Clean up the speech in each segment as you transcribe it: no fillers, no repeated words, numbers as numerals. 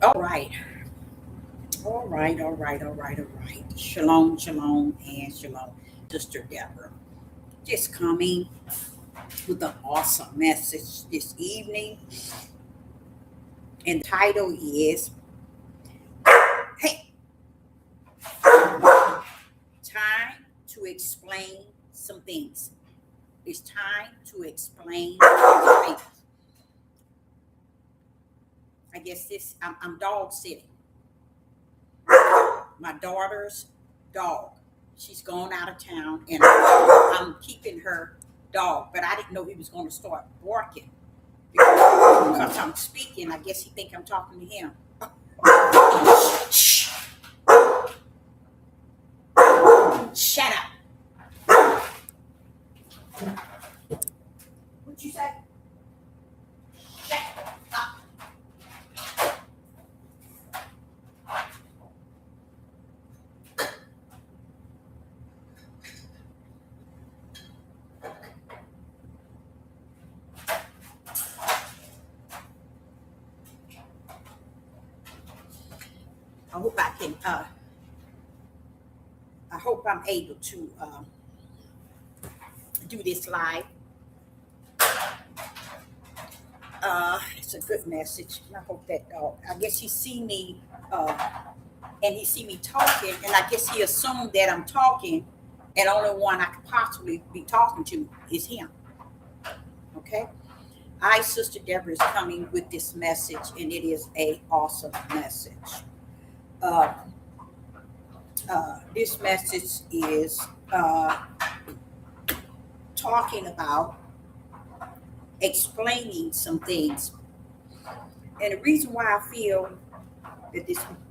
All right. All right. All right. All right. All right. Shalom, shalom, and shalom. Sister Deborah. Just coming with an awesome message this evening. And the title is Hey, Time to Explain Some Things. It's time to explain some things. I guess I'm dog sitting. My daughter's dog. She's gone out of town, and I'm keeping her dog. But I didn't know he was going to start barking because I'm speaking. I guess he think I'm talking to him. Shh! Shut up! What'd you say? Shut up! I hope I can. I hope I'm able to do this live. It's a good message. And I hope that dog. I guess he see me, and he see me talking, and I guess he assumed that I'm talking, and only one I could possibly be talking to is him. Okay. I, Sister Deborah, is coming with this message, and it is a awesome message. Uh, this message is talking about explaining some things, and the reason why I feel that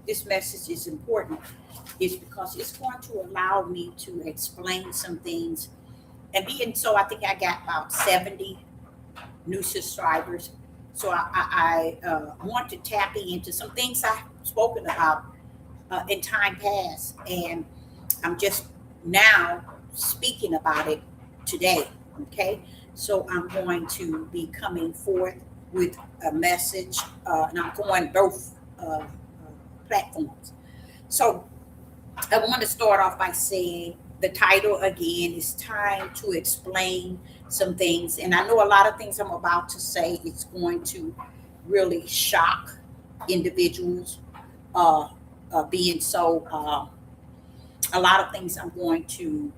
this message is important is because it's going to allow me to explain some things. And being so, I think I got about 70 new subscribers. So I want to tap into some things I've spoken about in time past, and I'm just now speaking about it today. Okay, so I'm going to be coming forth with a message, and I'm going both platforms. So I want to start off by saying the title again is Time to Explain Some Things. And I know a lot of things I'm about to say is going to really shock individuals. Uh, being so, a lot of things I'm going to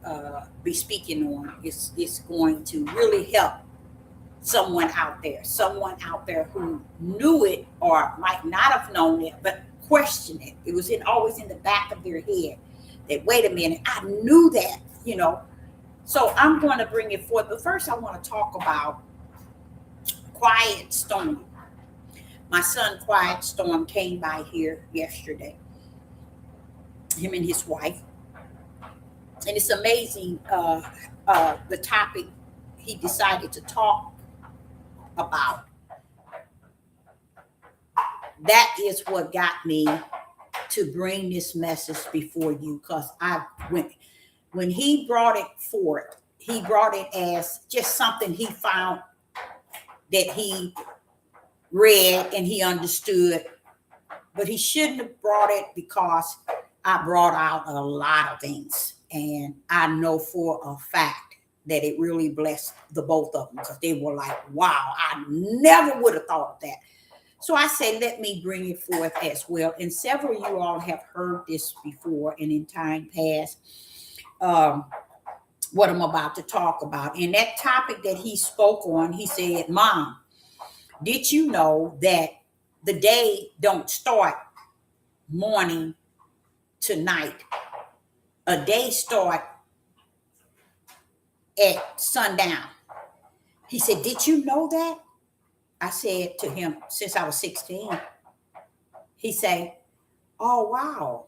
be speaking on is going to really help someone out there who knew it or might not have known it, but questioned it. It was always in the back of their head that, wait a minute, I knew that. So I'm going to bring it forth. But first, I want to talk about Quiet Storm. My son, Quiet Storm, came by here yesterday, him and his wife. And it's amazing the topic he decided to talk about. That is what got me to bring this message before you, because when he brought it forth, he brought it as just something he found that he read and he understood, but he shouldn't have brought it because I brought out a lot of things, and I know for a fact that it really blessed the both of them, because they were like, wow, I never would have thought of that. So I say, let me bring it forth as well. And several of you all have heard this before and in time past, what I'm about to talk about. And that topic that he spoke on, he said, Mom, did you know that the day don't start morning to night? A day start at sundown. He said, did you know that? I said to him, since I was 16. He said, oh, wow,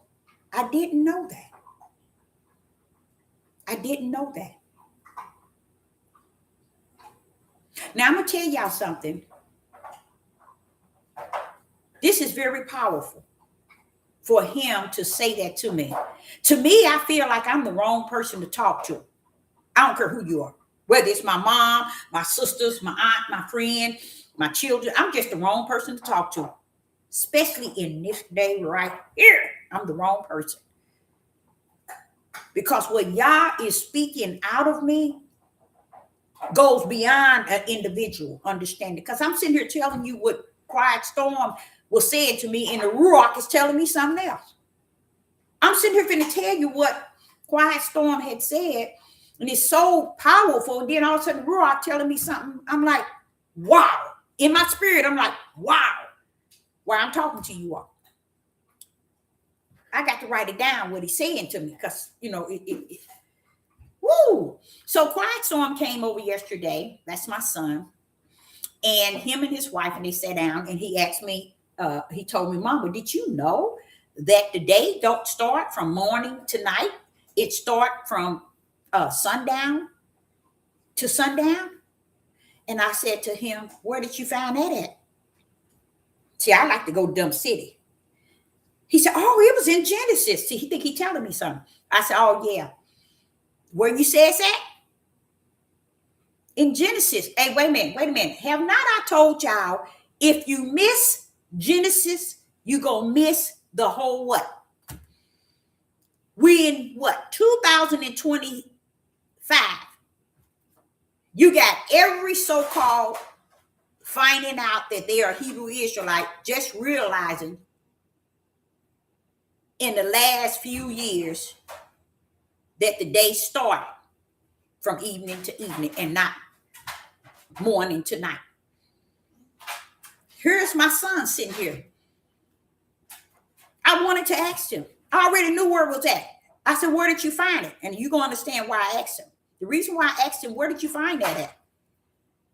I didn't know that. I didn't know that. Now, I'm going to tell y'all something. This is very powerful for him to say that to me. To me, I feel like I'm the wrong person to talk to. I don't care who you are, whether it's my mom, my sisters, my aunt, my friend, my children. I'm just the wrong person to talk to. especially in this day right here. I'm the wrong person. Because what Yah is speaking out of me goes beyond an individual understanding. Because I'm sitting here telling you what Quiet Storm was saying to me, and the Ruach is telling me something else. I'm sitting here finna tell you what Quiet Storm had said, and it's so powerful. And then all of a sudden, the Ruach telling me something. I'm like, wow. In my spirit, I'm like, wow. While I'm talking to you all, I got to write it down what he's saying to me, because woo. So Quiet Storm came over yesterday. That's my son, and him and his wife, and they sat down, and he asked me. He told me, Mama, did you know that the day don't start from morning to night? It start from sundown to sundown. And I said to him, where did you find that at? See, I like to go dumb city. He said, oh, it was in Genesis. See, he think he telling me something. I said, oh, yeah. Where you say it's at? In Genesis. Hey, wait a minute. Have not I told y'all, if you miss Genesis, you gonna miss the whole what? We in what? 2025. You got every so-called finding out that they are Hebrew Israelite, just realizing in the last few years that the day started from evening to evening and not morning to night. Here's my son sitting here. I wanted to ask him. I already knew where it was at. I said, where did you find it? And you're going to understand why I asked him. The reason why I asked him, where did you find that at?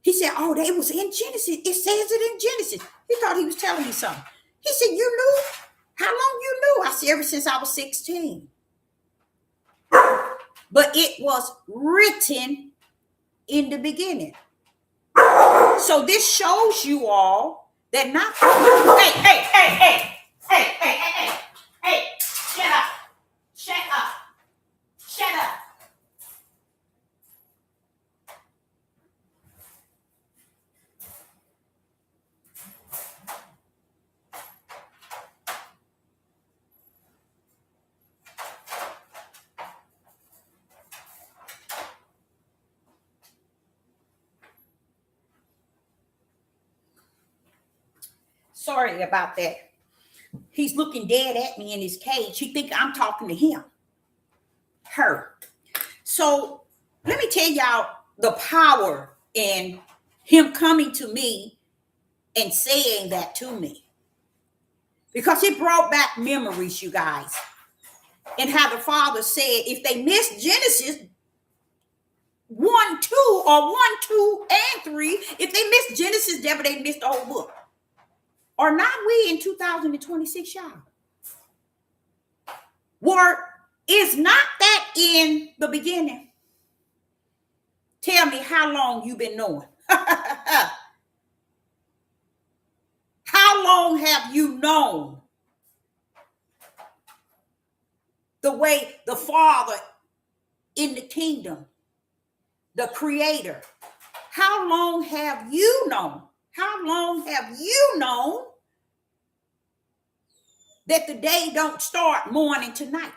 He said, oh, it was in Genesis. It says it in Genesis. He thought he was telling me something. He said, you knew? How long you knew? I said, ever since I was 16. But it was written in the beginning. So this shows you all that not... Hey, shut up. Sorry about that. He's looking dead at me in his cage. He think I'm talking to him. Her. So let me tell y'all the power in him coming to me and saying that to me. Because it brought back memories, you guys. And how the Father said, if they missed Genesis 1, 2, or 1, 2, and 3, if they missed Genesis, they missed the whole book. Are not we in 2026, y'all? Is not that in the beginning? Tell me how long you've been knowing. How long have you known the way the Father in the kingdom, the Creator, how long have you known? How long have you known that the day don't start morning to night?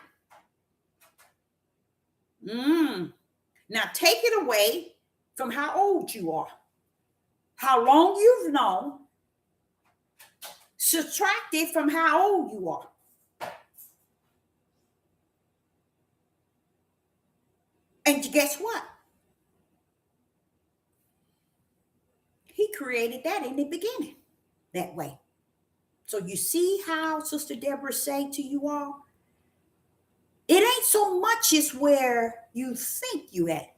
Now take it away from how old you are, how long you've known, subtract it from how old you are. And guess what? He created that in the beginning that way. So you see how Sister Deborah say to you all, it ain't so much as where you think you at.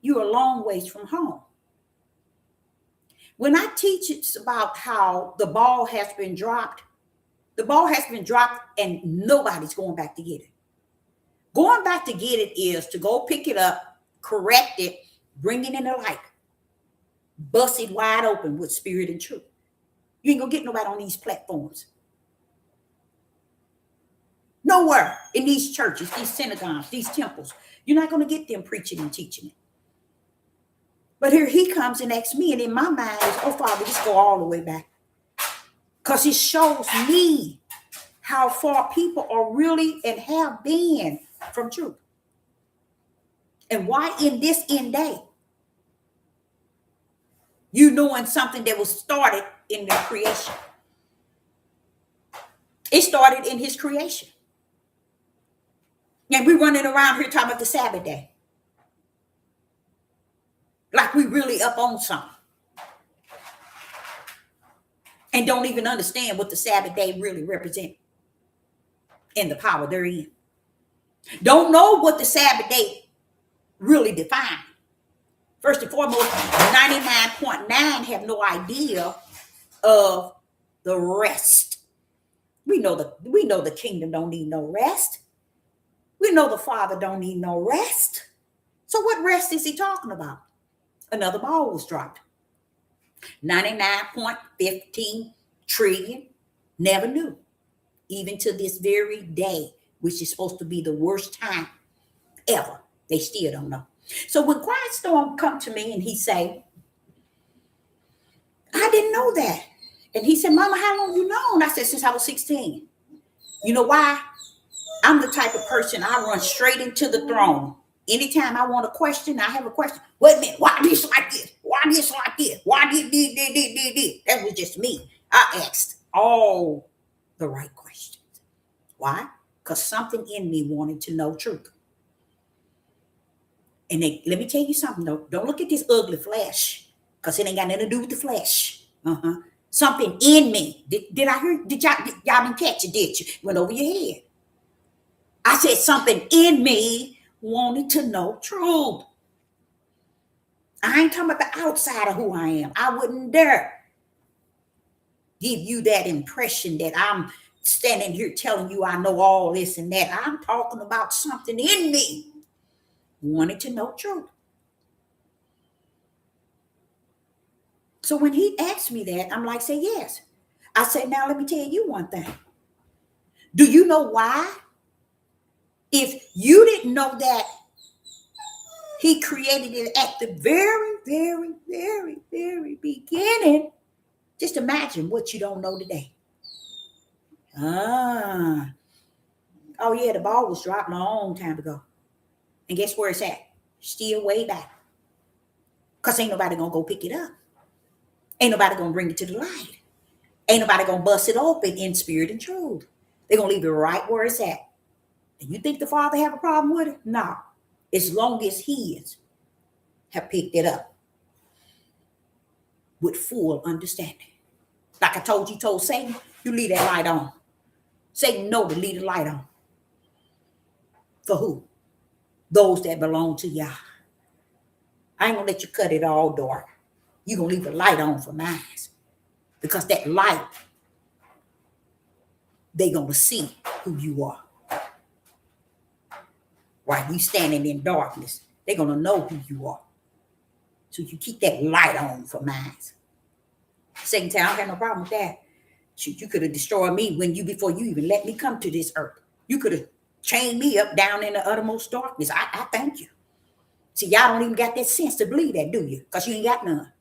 You're a long ways from home. When I teach it's about how the ball has been dropped and nobody's going back to get it. Going back to get it is to go pick it up, correct it, bring it in the light, bust it wide open with spirit and truth. You ain't gonna get nobody on these platforms. Nowhere in these churches, these synagogues, these temples. You're not gonna get them preaching and teaching it. But here he comes and asks me, and in my mind is, oh, Father, just go all the way back. because it shows me how far people are really and have been from truth. And why in this end day, you knowing something that was started in the creation. It started in his creation. And we're running around here talking about the Sabbath day. Like we really up on something. And don't even understand what the Sabbath day really represents and the power therein. Don't know what the Sabbath day really defined. First and foremost, 99.9 have no idea of the rest. We know the kingdom don't need no rest. We know the Father don't need no rest. So what rest is he talking about? Another ball was dropped. 99.15 trillion never knew. Even to this very day, which is supposed to be the worst time ever, they still don't know. So when Quiet Storm come to me and he say, I didn't know that. And he said, Mama, how long you known? I said, since I was 16. You know why? I'm the type of person, I run straight into the throne. Anytime I want a question, I have a question. Wait a minute, why this like this? Why this like this? Why did? That was just me. I asked all the right questions. Why? Because something in me wanted to know truth. And let me tell you something, though. Don't look at this ugly flesh, because it ain't got nothing to do with the flesh. Something in me. Did I hear? Did y'all didn't catch it, did you? Went over your head. I said something in me wanted to know truth. I ain't talking about the outside of who I am. I wouldn't dare give you that impression that I'm standing here telling you I know all this and that. I'm talking about something in me wanted to know truth. So when he asked me that, I'm like, say yes. I said, now let me tell you one thing. Do you know why? If you didn't know that he created it at the very, very, very, very beginning, just imagine what you don't know today. Oh yeah, the ball was dropped a long time ago. And guess where it's at? Still way back. Because ain't nobody going to go pick it up. Ain't nobody going to bring it to the light. Ain't nobody going to bust it open in spirit and truth. They're going to leave it right where it's at. And you think the Father have a problem with it? No. As long as he have picked it up with full understanding. Like I told Satan, you leave that light on. Satan know to leave the light on. For who? Those that belong to Yah. I ain't going to let you cut it all dark. You're going to leave the light on for mine. Because that light, they going to see who you are. While you standing in darkness, they're going to know who you are. So you keep that light on for mine. Satan said, I don't have no problem with that. You could have destroyed me before you even let me come to this earth. You could have chained me up down in the uttermost darkness. I thank you. See, y'all don't even got that sense to believe that, do you? Because you ain't got none.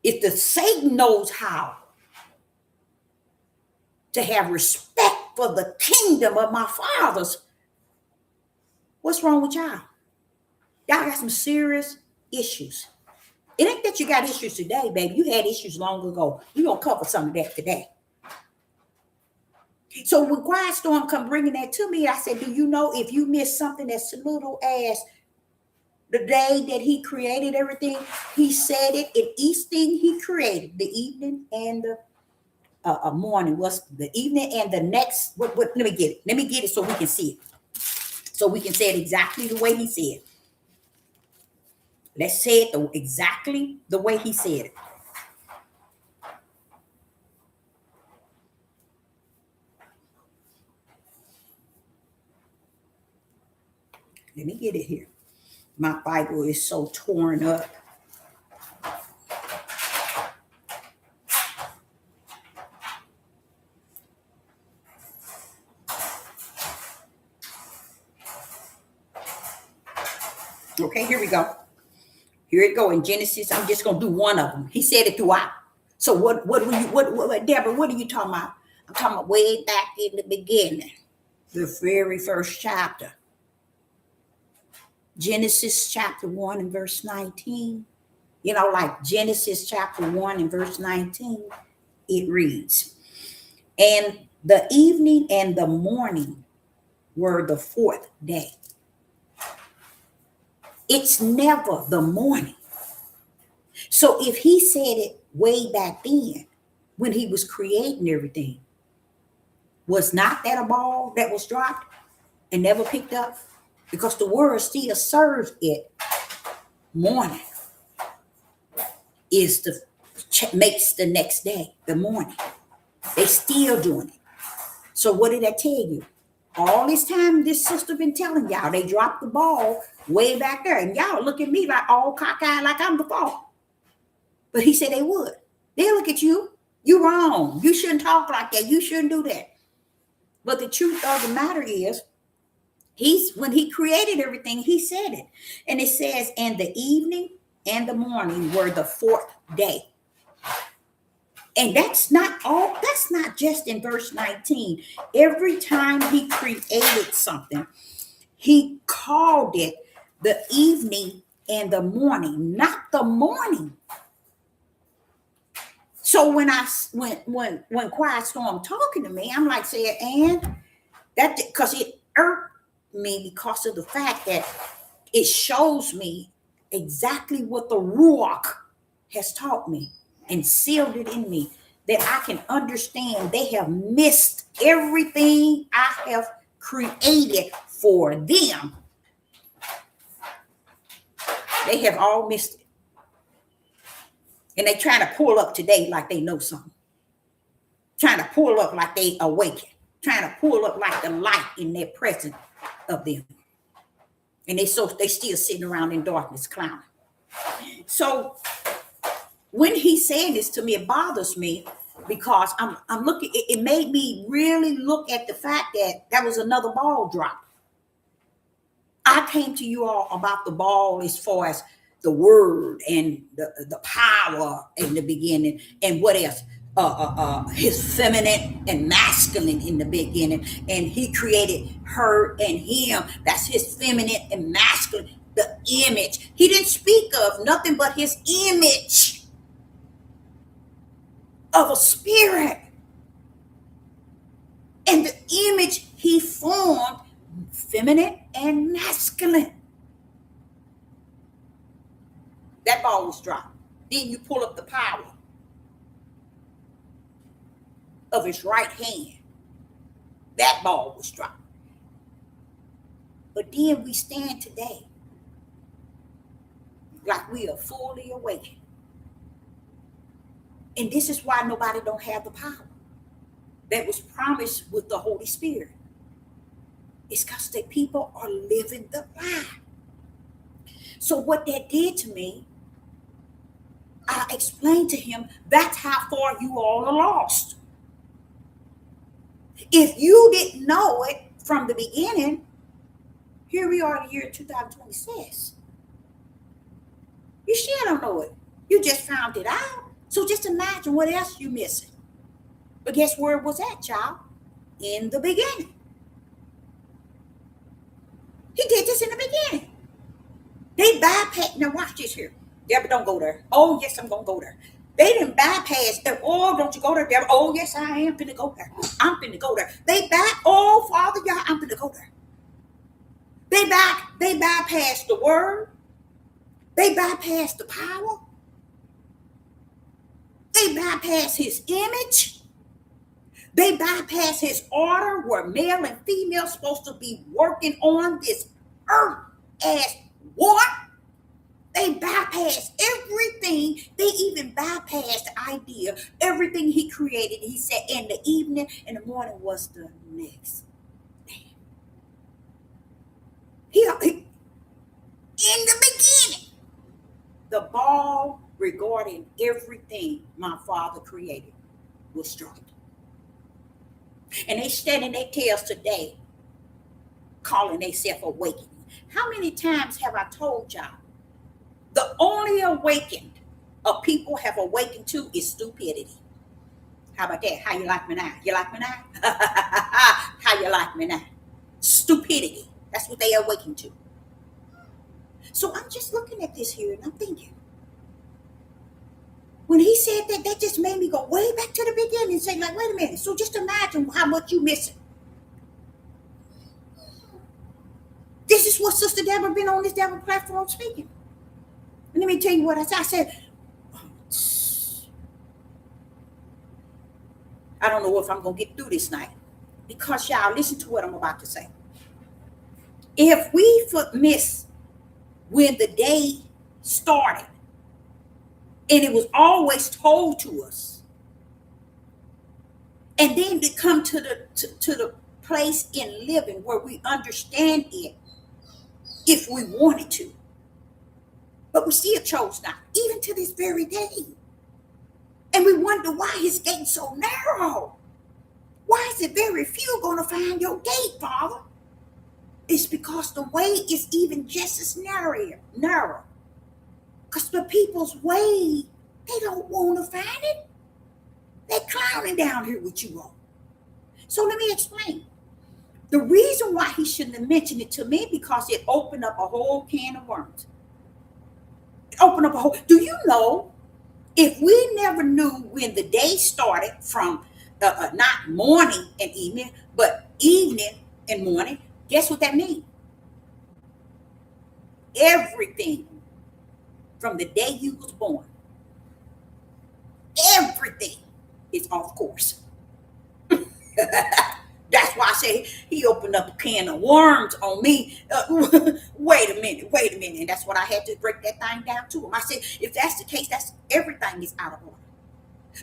If the Satan knows how to have respect for the kingdom of my fathers, what's wrong with y'all? Y'all got some serious issues. It ain't that you got issues today, baby. You had issues long ago. We're going to cover some of that today. So when Quiet Storm come bringing that to me, I said, do you know if you miss something as little as the day that he created everything, he said it in each thing he created, the evening and the morning, was the evening and the next, let me get it. Let me get it so we can see it. So we can say it exactly the way he said it. Let's say it exactly the way he said it. Let me get it here. My Bible is so torn up. Okay, here we go. Here it go in Genesis. I'm just going to do one of them. He said it throughout. So what Deborah, what are you talking about? I'm talking about way back in the beginning, the very first chapter. Genesis chapter 1 and verse 19. You know, like Genesis chapter 1 and verse 19, it reads, and the evening and the morning were the fourth day. It's never the morning. So if he said it way back then, when he was creating everything, was not that a ball that was dropped and never picked up? Because the word still serves it. Morning is the makes the next day, the morning. They still doing it. So what did that tell you? All this time this sister been telling y'all they dropped the ball way back there. And y'all look at me like all cockeyed like I'm the fault. But he said they would. They'll look at you. You wrong. You shouldn't talk like that. You shouldn't do that. But the truth of the matter is, when he created everything, he said it. And it says, and the evening and the morning were the fourth day. And that's not all, that's not just in verse 19. Every time he created something, he called it the evening and the morning, not the morning. So when Quiet Storm talking to me, I'm like saying, and that, because it irked me because of the fact that it shows me exactly what the Ruach has taught me and sealed it in me, that I can understand they have missed everything I have created for them. They have all missed it. And they trying to pull up today like they know something. Trying to pull up like they awaken. Trying to pull up like the light in their presence of them. And they still sitting around in darkness clowning. So when he said this to me, it bothers me because I'm looking, it made me really look at the fact that was another ball drop. I came to you all about the ball as far as the word and the power in the beginning, and what else? His feminine and masculine in the beginning, and he created her and him. That's his feminine and masculine. The image. He didn't speak of nothing but his image of a spirit, and the image he formed, feminine and masculine. That ball was dropped. Then you pull up the power of his right hand. That ball was dropped. But then we stand today like we are fully awakened. And this is why nobody don't have the power that was promised with the Holy Spirit. It's because the people are living the lie. So what that did to me, I explained to him, that's how far you all are lost. If you didn't know it from the beginning, here we are in the year 2026. You still don't know it. You just found it out. So just imagine what else you're missing. But guess where it was at, y'all? In the beginning. He did this in the beginning. They bypassed. Now watch this here. Deborah, don't go there. Oh, yes, I'm going to go there. They didn't bypass them. Oh, don't you go there, Deborah. Oh, yes, I am finna go there. I'm finna go there. Oh, Father, y'all, I'm finna go there. They bypassed the word. They bypassed the power. They bypassed his image. They bypassed his order where male and female supposed to be working on this earth as one. They bypassed everything. They even bypassed the idea. Everything he created, he said, in the evening and the morning was the next day. In the beginning, the ball regarding everything my Father created was dropped. And they standing their tails today, calling themselves awakening. How many times have I told y'all? The only awakened of people have awakened to is stupidity. How about that? How you like me now? You like me now? How you like me now? Stupidity. That's what they awaken to. So I'm just looking at this here and I'm thinking, when he said that, that just made me go way back to the beginning and say, like, wait a minute. So just imagine how much you missing. This is what Sister Deborah been on this Deborah platform speaking. And let me tell you what I said. I said, I don't know if I'm going to get through this night. Because y'all, listen to what I'm about to say. If we miss when the day started, and it was always told to us, and then to come to the place in living where we understand it if we wanted to, but we still chose not, even to this very day. And we wonder why his gate's so narrow. Why is it very few going to find your gate, Father? It's because the way is even just as narrow. Because the people's way, they don't want to find it. They're clowning down here with you all. So let me explain. The reason why he shouldn't have mentioned it to me, because it opened up a whole can of worms. It opened up a whole. Do you know, if we never knew when the day started from not morning and evening, but evening and morning, guess what that means? Everything from the day you was born, everything is off course. That's why I say he opened up a can of worms on me. Wait a minute. And that's what I had to break that thing down to him. I said, if that's the case, that's everything is out of order.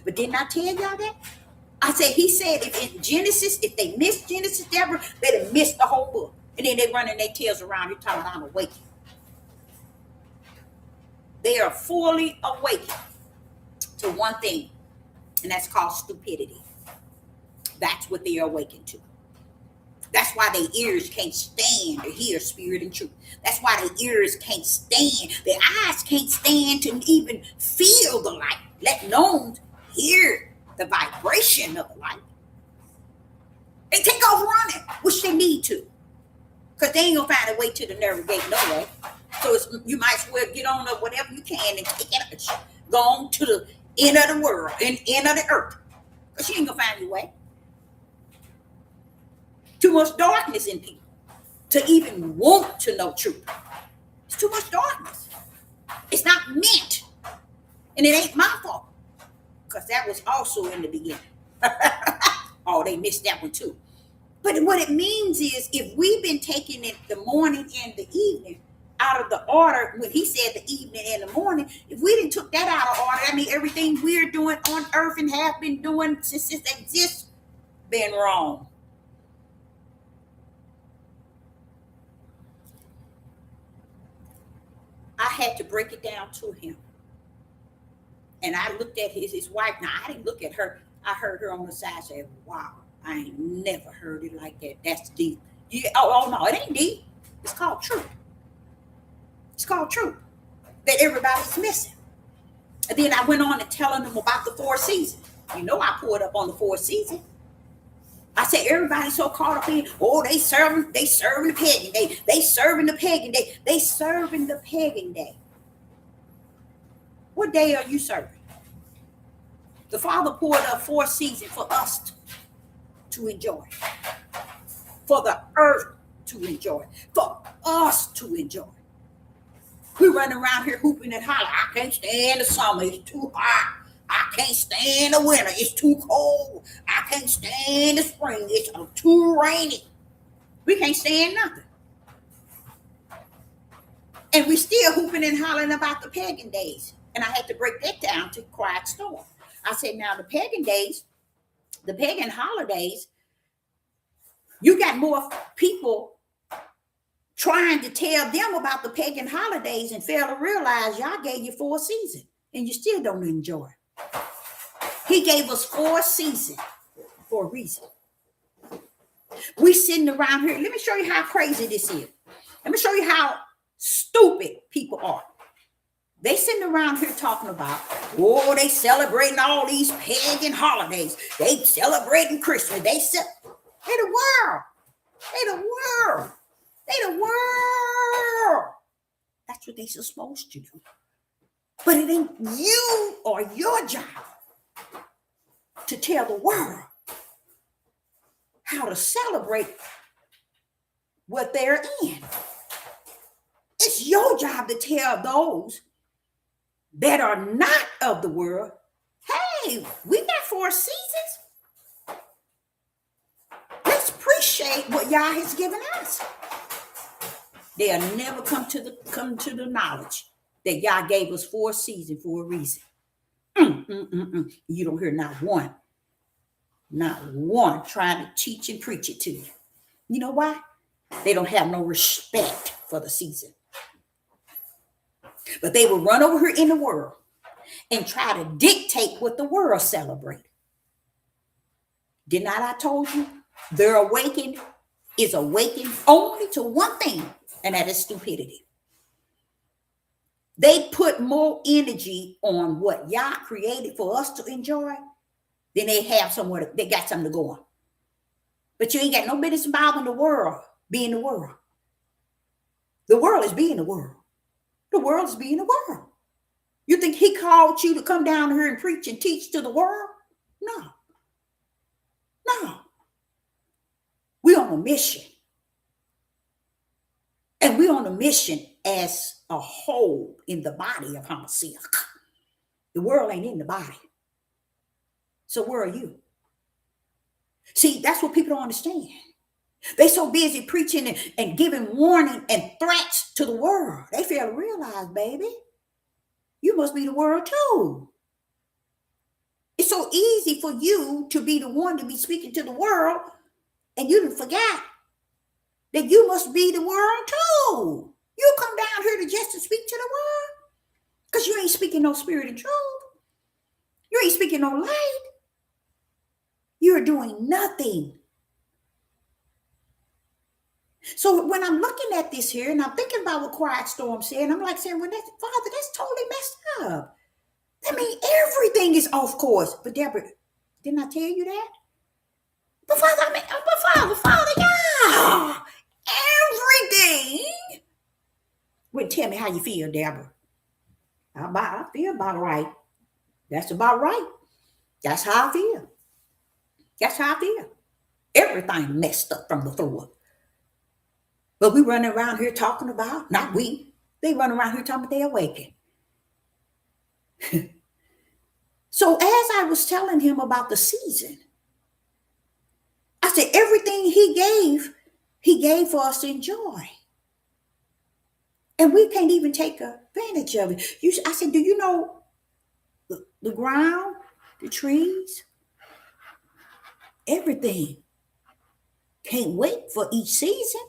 But didn't I tell y'all that? I said, he said if in Genesis, if they missed Genesis, Deborah, they'd have missed the whole book. And then they running their tails around here talking about I'm awake. They are fully awakened to one thing, and that's called stupidity. That's what they are awakened to. That's why their ears can't stand to hear spirit and truth. That's why their ears can't stand, their eyes can't stand to even feel the light, let alone hear the vibration of the light. They take off running, which they need to, because they ain't gonna find a way to the narrow gate no way. So you might as well get on up whatever you can and take it, go on to the end of the world and end of the earth, because you ain't gonna find your way. Too much darkness in people to even want to know truth. It's too much darkness. It's not meant, and it ain't my fault, because that was also in the beginning. Oh, they missed that one too. But what it means is, if we've been taking it the morning and the evening out of the order, when he said the evening and the morning, if we didn't took that out of order, I mean, everything we're doing on earth and have been doing since it exists, been wrong. I had to break it down to him. And I looked at his wife. Now, I didn't look at her. I heard her on the side say, wow, I ain't never heard it like that. That's deep. Yeah, oh, no, it ain't deep. It's called truth. It's called truth that everybody's missing. And then I went on and telling them about the 4 seasons. You know, I pulled up on the 4 seasons. I said, everybody's so caught up in, oh, they serving the pagan day. They serving the pagan day. They serving the pagan day. What day are you serving? The Father poured up 4 seasons for us to enjoy. For the earth to enjoy. For us to enjoy. We running around here hooping and hollering. I can't stand the summer. It's too hot. I can't stand the winter. It's too cold. I can't stand the spring. It's too rainy. We can't stand nothing. And we still hooping and hollering about the pagan days. And I had to break that down to quiet storm. I said, now the pagan days, the pagan holidays, you got more people trying to tell them about the pagan holidays and fail to realize y'all gave you 4 seasons and you still don't enjoy it. He gave us 4 seasons for a reason. We sitting around here. Let me show you how crazy this is. Let me show you how stupid people are. They sitting around here talking about, oh, they celebrating all these pagan holidays. They celebrating Christmas. They the world. They the world. They the world. That's what they supposed to do. But it ain't you or your job to tell the world how to celebrate what they're in. It's your job to tell those that are not of the world, hey, we got 4 seasons. Let's appreciate what Yah has given us. They'll never come to the knowledge that Yah gave us 4 seasons for a reason. You don't hear not one trying to teach and preach it to you. You know why? They don't have no respect for the season. But they will run over here in the world and try to dictate what the world celebrates. Did not I told you? Their awakening is awakened only to one thing, and that is stupidity. They put more energy on what Yah created for us to enjoy than they have somewhere. They got something to go on. But you ain't got no business involving the world, being the world. The world is being the world. The world is being the world. You think he called you to come down here and preach and teach to the world? No. We're on a mission. And we're on a mission as a whole in the body of Hamashiach. The world ain't in the body. So where are you? See, that's what people don't understand. They so busy preaching and giving warning and threats to the world. They fail to realize, baby, you must be the world too. It's so easy for you to be the one to be speaking to the world, and you done forgot that you must be the world too. You come down here just to speak to the world because you ain't speaking no spirit and truth. You ain't speaking no light. You're doing nothing. So when I'm looking at this here and I'm thinking about what Quiet Storm said, I'm like saying, well, Father, that's totally messed up. I mean, everything is off course. But Deborah, didn't I tell you that? But Father, yeah. Everything. Well, tell me how you feel, Deborah. I feel about right. That's about right. That's how I feel. That's how I feel. Everything messed up from the throat. But we running around here talking about, not we, they run around here talking about they awaken. So as I was telling him about the season, I said, everything he gave for us to enjoy. And we can't even take advantage of it. I said, do you know the ground, the trees, everything can't wait for each season.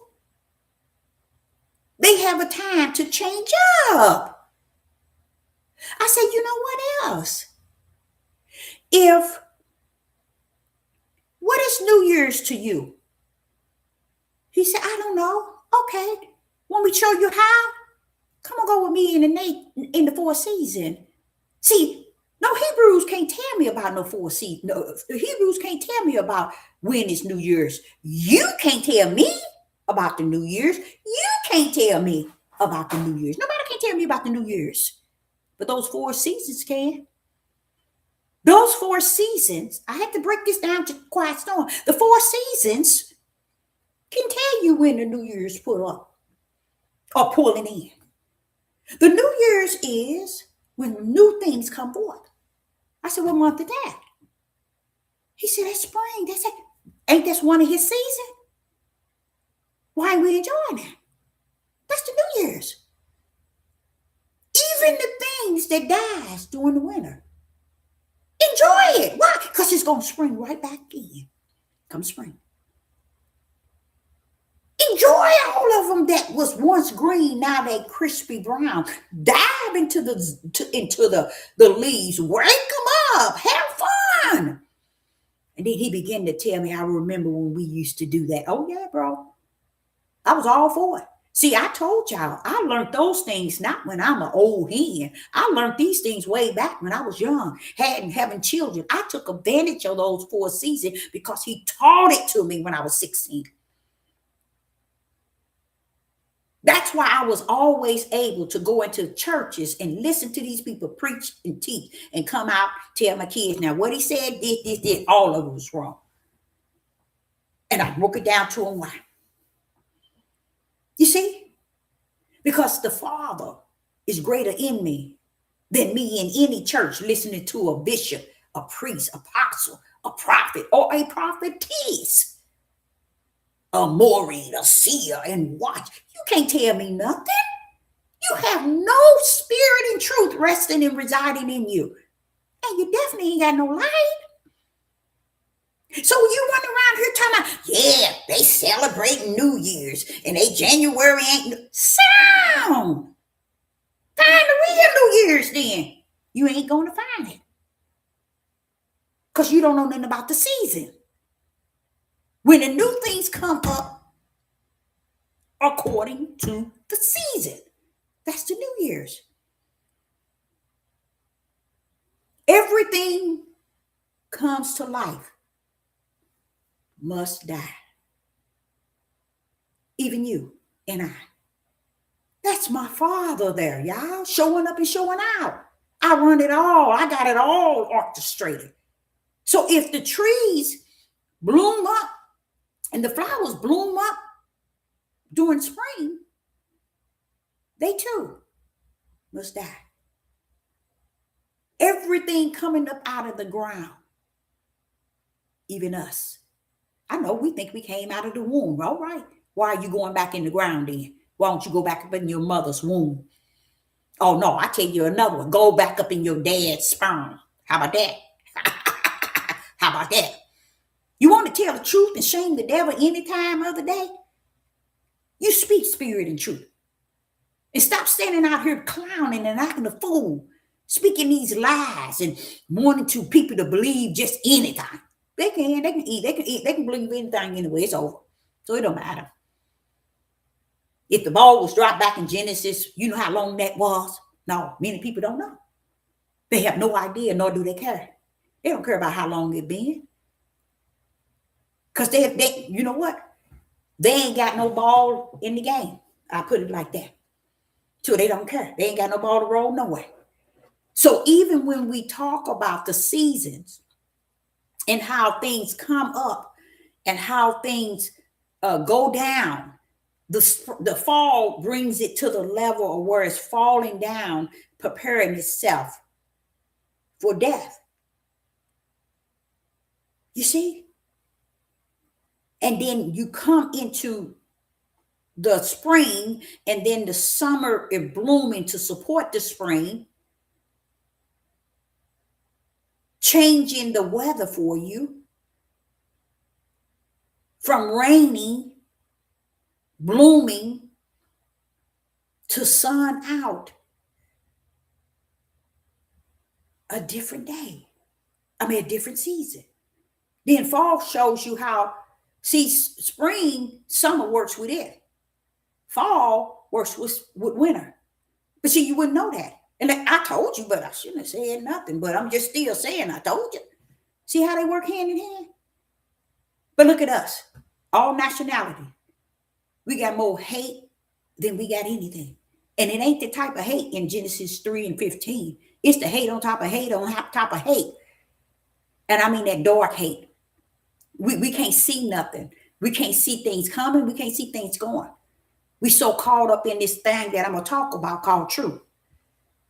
They have a time to change up. I said, you know what else? What is New Year's to you? He said, I don't know. Okay. Want me to show you how? Come on, go with me in the 4th season. See, no Hebrews can't tell me about no 4th season. No, the Hebrews can't tell me about when it's New Year's. You can't tell me about the New Year's. You can't tell me about the New Year's. Nobody can tell me about the New Year's. But those 4 seasons can. Those 4 seasons, I had to break this down to Quiet Storm. The 4 seasons can tell you when the New Year's pull up or pulling in. The New Year's is when new things come forth. I said, what month is that? He said, that's spring. That's it. Ain't that one of his seasons? Why are we enjoying that? That's the New Year's. Even the things that dies during the winter. Enjoy it. Why? Because it's going to spring right back in. Come spring. Enjoy all of them that was once green, now they crispy brown. Dive into the leaves. Wake them up. Have fun. And then he began to tell me, I remember when we used to do that. Oh, yeah, bro. I was all for it. See, I told y'all, I learned those things not when I'm an old hen. I learned these things way back when I was young, hadn't having children. I took advantage of those for a season because he taught it to me when I was 16. That's why I was always able to go into churches and listen to these people preach and teach and come out, tell my kids, now what he said, this, all of it was wrong. And I broke it down to them why. You see? Because the Father is greater in me than me in any church listening to a bishop, a priest, apostle, a prophet, or a prophetess. A Maureen, a seer, and watch. You can't tell me nothing. You have no spirit and truth resting and residing in you. And you definitely ain't got no light. So you run around here talking about, yeah, they celebrating New Year's and they January ain't sound. Find the real New Year's then. You ain't going to find it. Because you don't know nothing about the season. When the new things come up according to the season. That's the New Year's. Everything comes to life must die. Even you and I. That's my Father there, y'all. Showing up and showing out. I run it all. I got it all orchestrated. So if the trees bloom up and the flowers bloom up during spring, they too must die. Everything coming up out of the ground, even us. I know we think we came out of the womb. All right. Why are you going back in the ground then? Why don't you go back up in your mother's womb? Oh, no, I tell you another one. Go back up in your dad's sperm. How about that? How about that? You want to tell the truth and shame the devil any time of the day? You speak spirit and truth. And stop standing out here clowning and acting a fool, speaking these lies and wanting to people to believe just anything. They can eat, they can believe anything anyway. It's over. So it don't matter. If the ball was dropped back in Genesis, you know how long that was? No, many people don't know. They have no idea, nor do they care. They don't care about how long it's been. Because they, you know what? They ain't got no ball in the game. I put it like that. So they don't care. They ain't got no ball to roll nowhere. So even when we talk about the seasons and how things come up and how things go down, the fall brings it to the level of where it's falling down, preparing itself for death. You see? And then you come into the spring, and then the summer is blooming to support the spring, changing the weather for you from rainy, blooming to sun out. A different day. A different season. Then fall shows you how, see, spring, summer works with it. Fall works with winter. But see, you wouldn't know that. And I told you, but I shouldn't have said nothing. But I'm just still saying I told you. See how they work hand in hand? But look at us. All nationality. We got more hate than we got anything. And it ain't the type of hate in Genesis 3 and 15. It's the hate on top of hate on top of hate. And I mean that dark hate. We can't see nothing. We can't see things coming. We can't see things going. We so caught up in this thing that I'm going to talk about called truth.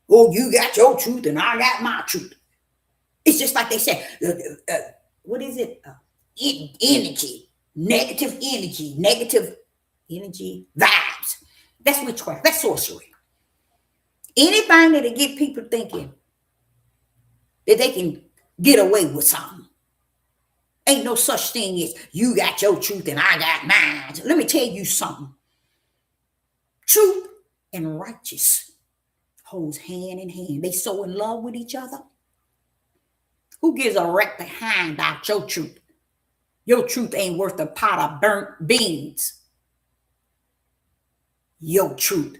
Oh, you got your truth and I got my truth. It's just like they say, what is it? Energy, negative energy vibes. That's witchcraft. That's sorcery. Anything that'll get people thinking that they can get away with something. Ain't no such thing as you got your truth and I got mine. Let me tell you something. Truth and righteous holds hand in hand. They so in love with each other. Who gives a wreck behind about your truth? Your truth ain't worth a pot of burnt beans. your truth.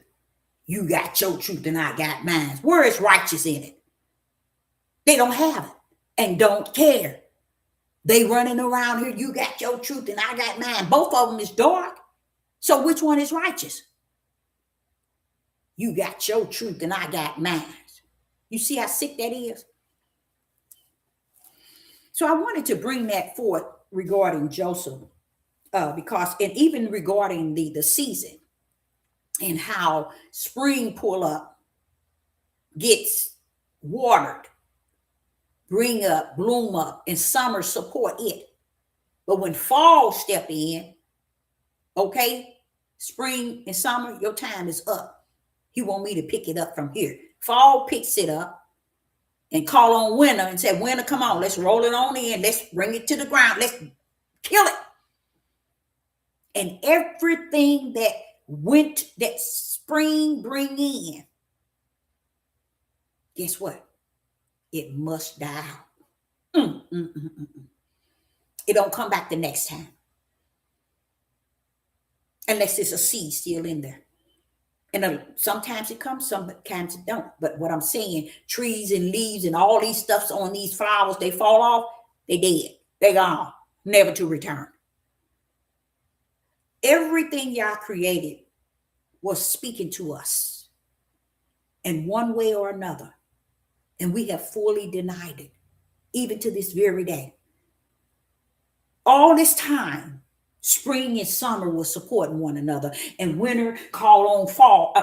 You got your truth and I got mine. Where is righteous in it? They don't have it and don't care. They running around here. You got your truth and I got mine. Both of them is dark. So which one is righteous? You got your truth and I got mine. You see how sick that is? So I wanted to bring that forth regarding Joseph, because, and even regarding the season and how spring pull up, gets watered, bring up, bloom up, and summer support it. But when fall step in, okay, spring and summer, your time is up. He want me to pick it up from here. Fall picks it up and call on winter and say, winter, come on, let's roll it on in. Let's bring it to the ground. Let's kill it. And everything that spring bring in, guess what? It must die out. It don't come back the next time. Unless there's a seed still in there. And sometimes it comes, sometimes it don't. But what I'm saying, trees and leaves and all these stuffs on these flowers, they fall off, they dead. They gone, never to return. Everything y'all created was speaking to us in one way or another. And we have fully denied it, even to this very day. All this time, spring and summer was supporting one another, and winter call on fall,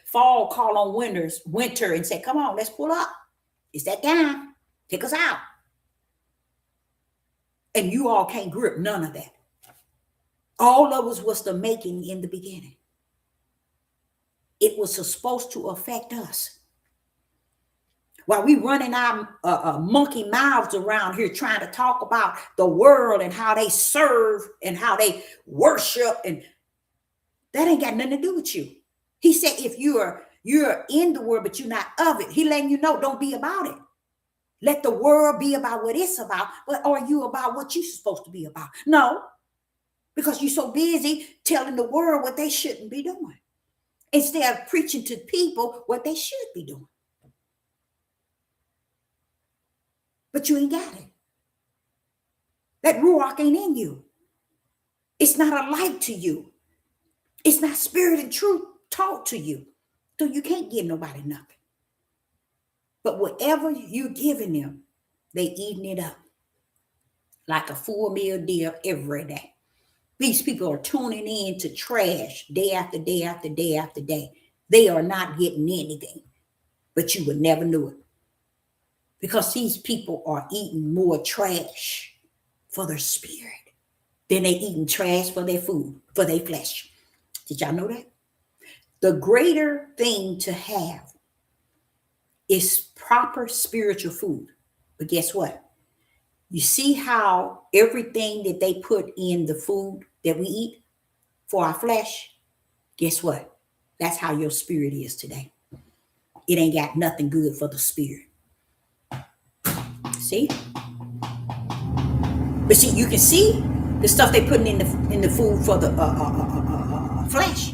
fall call on winter and say, come on, let's pull up. It's that time. Take us out. And you all can't grip none of that. All of us was the making in the beginning. It was supposed to affect us. While we running our monkey mouths around here trying to talk about the world and how they serve and how they worship, and that ain't got nothing to do with you. He said, if you're in the world, but you're not of it, he letting you know, don't be about it. Let the world be about what it's about, but are you about what you're supposed to be about? No, because you're so busy telling the world what they shouldn't be doing instead of preaching to people what they should be doing. But you ain't got it. That ruach ain't in you. It's not a light to you. It's not spirit and truth taught to you. So you can't give nobody nothing. But whatever you giving them, they eating it up like a full meal deal every day. These people are tuning in to trash day after day after day after day. They are not getting anything, but you would never know it. Because these people are eating more trash for their spirit than they eating trash for their food, for their flesh. Did y'all know that? The greater thing to have is proper spiritual food. But guess what? You see how everything that they put in the food that we eat for our flesh, guess what? That's how your spirit is today. It ain't got nothing good for the spirit. See? But see, you can see the stuff they putting in the food for the flesh.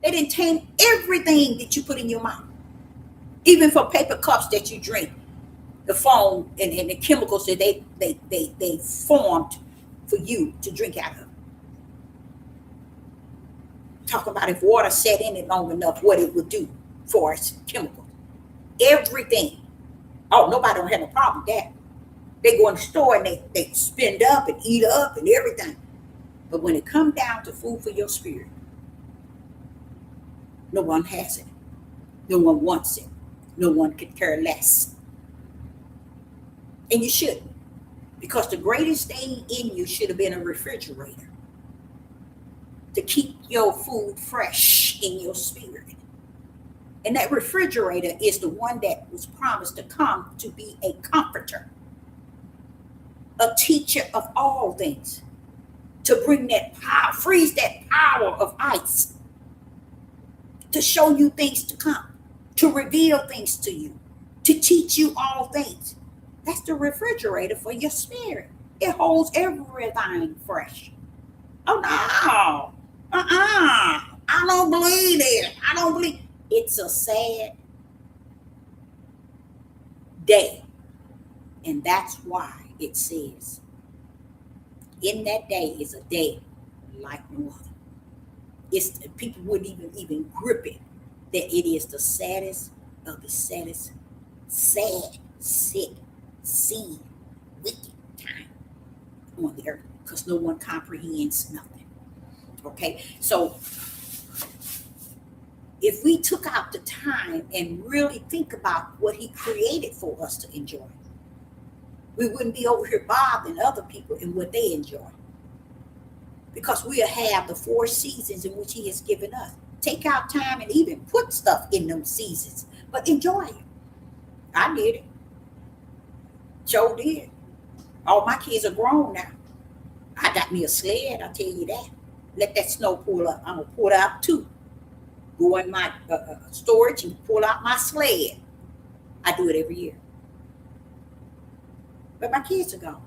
They didn't taint everything that you put in your mouth. Even for paper cups that you drink, the foam and the chemicals that they formed for you to drink out of. Talk about if water sat in it long enough, what it would do for its chemicals. Everything. Oh, nobody don't have a problem with that. They go in the store and they spend up and eat up and everything. But when it comes down to food for your spirit, no one has it. No one wants it. No one could care less. And you shouldn't. Because the greatest thing in you should have been a refrigerator to keep your food fresh in your spirit. And that refrigerator is the one that was promised to come to be a comforter, a teacher of all things, to bring that power, freeze that power of ice, to show you things to come, to reveal things to you, to teach you all things. That's the refrigerator for your spirit. It holds everything fresh. Oh no. I don't believe it. I don't believe it's a sad day. And that's why it says, in that day is a day like no other. It's people wouldn't even grip it that it is the saddest of the saddest, sad, sick, sin, wicked time on the earth because no one comprehends nothing. Okay, so if we took out the time and really think about what He created for us to enjoy, we wouldn't be over here bothering other people in what they enjoy because we'll have the 4 seasons in which He has given us. Take out time and even put stuff in those seasons, but enjoy it. I did it. Joe did. All my kids are grown now. I got me a sled, I'll tell you that. Let that snow pull up. I'm going to pull it out too. Go in my storage and pull out my sled. I do it every year. But my kids are gone.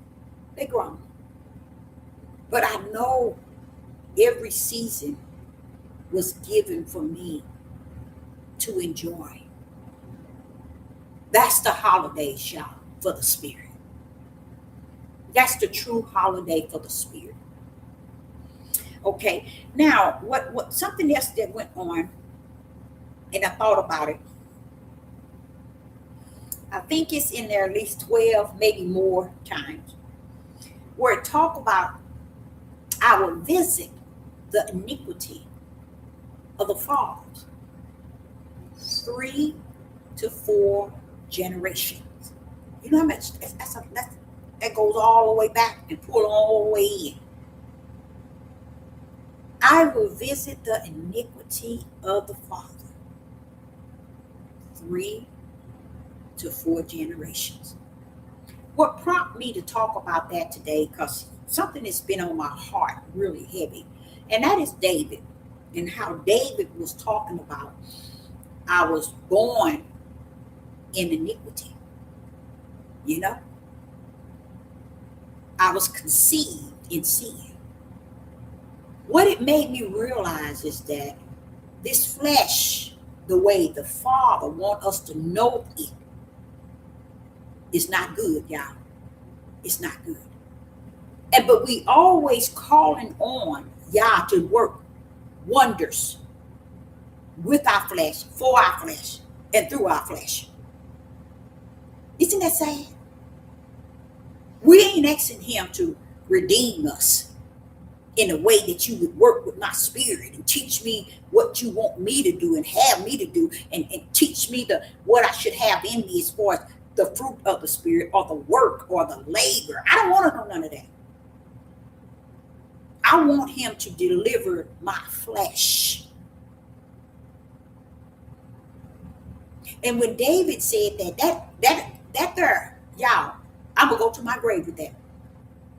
They're grown. But I know every season was given for me to enjoy. That's the holidays, y'all, for the spirit. That's the true holiday for the spirit. Okay, now what something else that went on, and I thought about it. I think it's in there at least 12, maybe more times, where it talk about I will visit the iniquity of the fathers 3 to 4 generations. You know how much that goes all the way back and pull all the way in. I will visit the iniquity of the father 3 to 4 generations. What prompted me to talk about that today, because something that's been on my heart really heavy, and that is David, and how David was talking about, I was born in iniquity. You know, I was conceived in sin. What it made me realize is that this flesh, the way the Father wants us to know it, is not good, y'all. It's not good. But we always calling on Yah to work wonders with our flesh, for our flesh, and through our flesh. Isn't that sad? We ain't asking Him to redeem us in a way that you would work with my spirit and teach me what you want me to do and have me to do, and teach me what I should have in me as far as the fruit of the spirit or the work or the labor. I don't want to know none of that. I want Him to deliver my flesh. And when David said that there, y'all, I'm gonna go to my grave with that.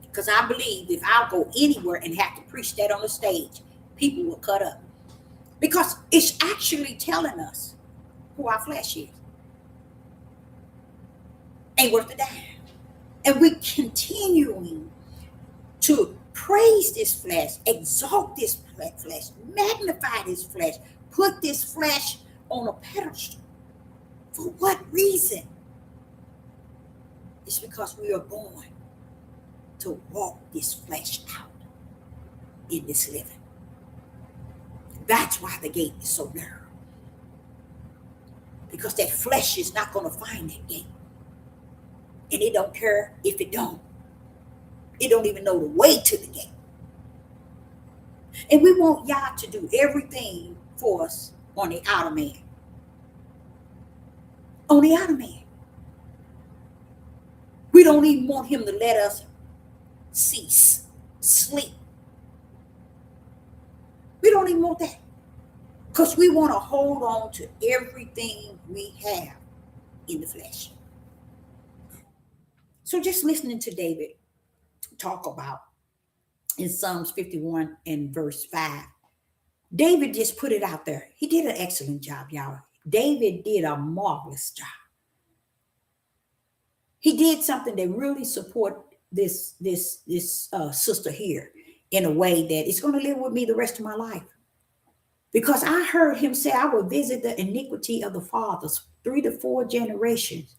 Because I believe if I go anywhere and have to preach that on the stage, people will cut up. Because it's actually telling us who our flesh is. Ain't worth a dime. And we continuing to praise this flesh, exalt this flesh, magnify this flesh, put this flesh on a pedestal. For what reason? It's because we are born to walk this flesh out in this living. That's why the gate is so narrow. Because that flesh is not going to find that gate. And it don't care if it don't. It don't even know the way to the gate. And we want Yah to do everything for us on the outer man. On the outer man. We don't even want Him to let us cease, sleep. We don't even want that. Because we want to hold on to everything we have in the flesh. So just listening to David talk about in Psalms 51 and verse 5, David just put it out there. He did an excellent job, y'all. David did a marvelous job. He did something that really support this sister here in a way that it's going to live with me the rest of my life. Because I heard him say, I will visit the iniquity of the fathers, 3 to 4 generations.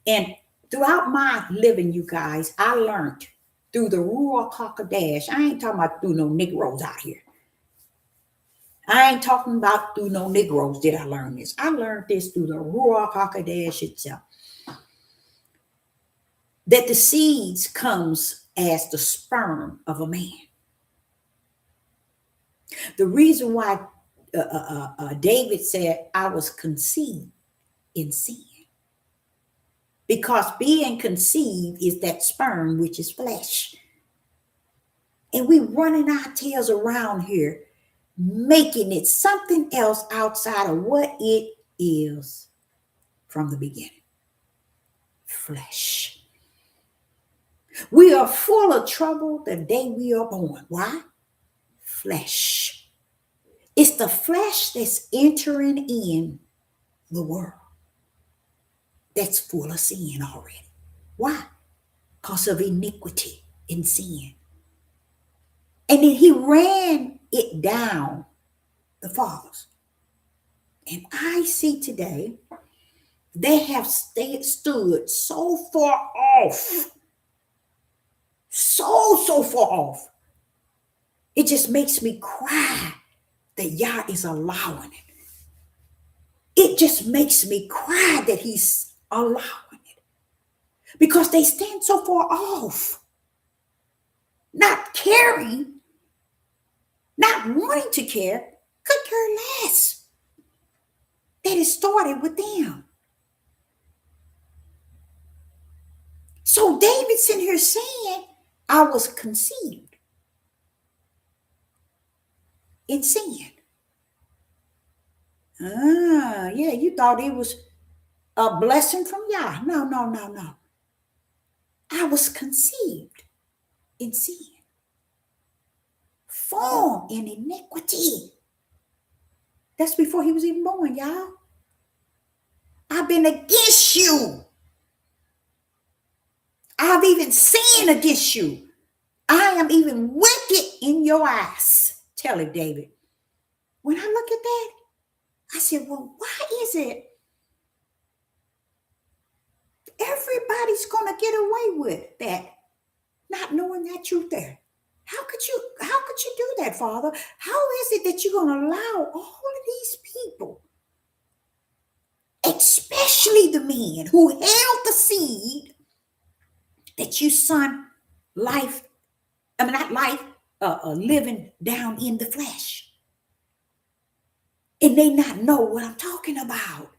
And throughout my living, you guys, I learned through the Ruach HaKodesh. I ain't talking about through no Negroes out here. I ain't talking about through no Negroes did I learn this. I learned this through the Ruach HaKodesh itself. That the seeds comes as the sperm of a man. The reason why David said, I was conceived in sin. Because being conceived is that sperm, which is flesh. And we running our tails around here, making it something else outside of what it is from the beginning. Flesh. We are full of trouble the day we are born. Why? Flesh. It's the flesh that's entering in the world. That's full of sin already. Why? Because of iniquity and sin. And then he ran it down the fathers. And I see today, they have stood so far off. So far off. It just makes me cry that Yah is allowing it. It just makes me cry that he's allowing it. Because they stand so far off. Not caring. Not wanting to care. Could care less. That it started with them. So David's sitting here saying, I was conceived in sin. Yeah, you thought it was a blessing from Yah. No. I was conceived in sin. Formed in iniquity. That's before he was even born, y'all. I've been against you. I've even sinned against you. I am even wicked in your eyes. Tell it, David. When I look at that, I said, well, why is it everybody's going to get away with that, not knowing that truth there? How could you do that, Father? How is it that you're going to allow all of these people, especially the men who held the seed that you son living down in the flesh, and they not know what I'm talking about?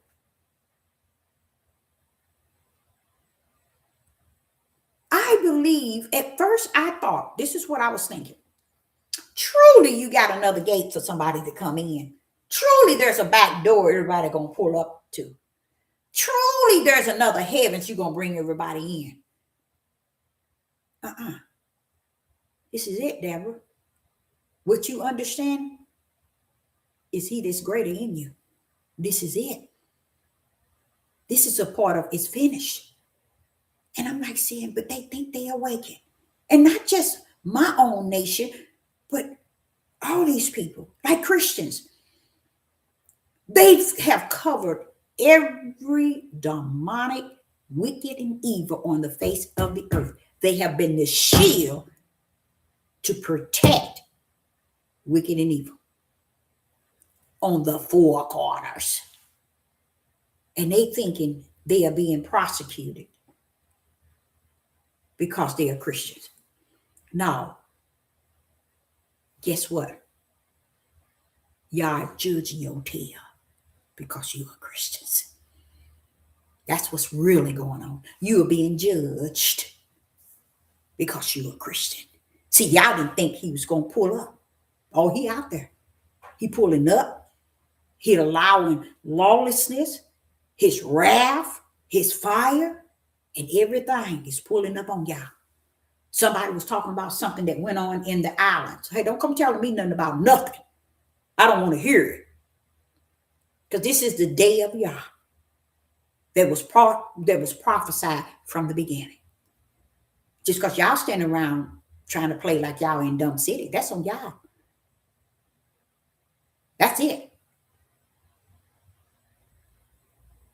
I believe at first I thought, this is what I was thinking. Truly, you got another gate for somebody to come in. Truly, there's a back door everybody going to pull up to. Truly, there's another heavens you're going to bring everybody in. This is it, Deborah. What you understand is he that's greater in you. This is it. This is a part of it's finished. And I'm like saying, but they think they awaken. And not just my own nation, but all these people, like Christians. They have covered every demonic, wicked, and evil on the face of the earth. They have been the shield to protect wicked and evil on the four corners. And they thinking they are being prosecuted because they are Christians. Now, guess what? Y'all judging your tail because you are Christians. That's what's really going on. You are being judged because you are Christian. See, y'all didn't think he was going to pull up. Oh, he out there. He pulling up. He allowing lawlessness, his wrath, his fire, and everything is pulling up on y'all. Somebody was talking about something that went on in the islands. Hey, don't come telling me nothing about nothing. I don't want to hear it. Because this is the day of Yah that was prophesied from the beginning. Just because y'all stand around trying to play like y'all in Dump City. That's on y'all. That's it.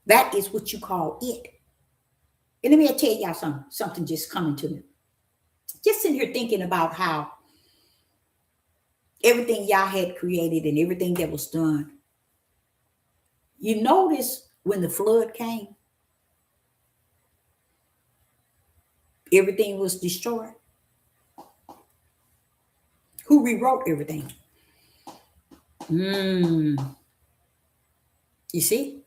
That is what you call it. And let me tell y'all something just coming to me. Just sitting here thinking about how everything y'all had created and everything that was done. You notice when the flood came, everything was destroyed. Who rewrote everything? You see?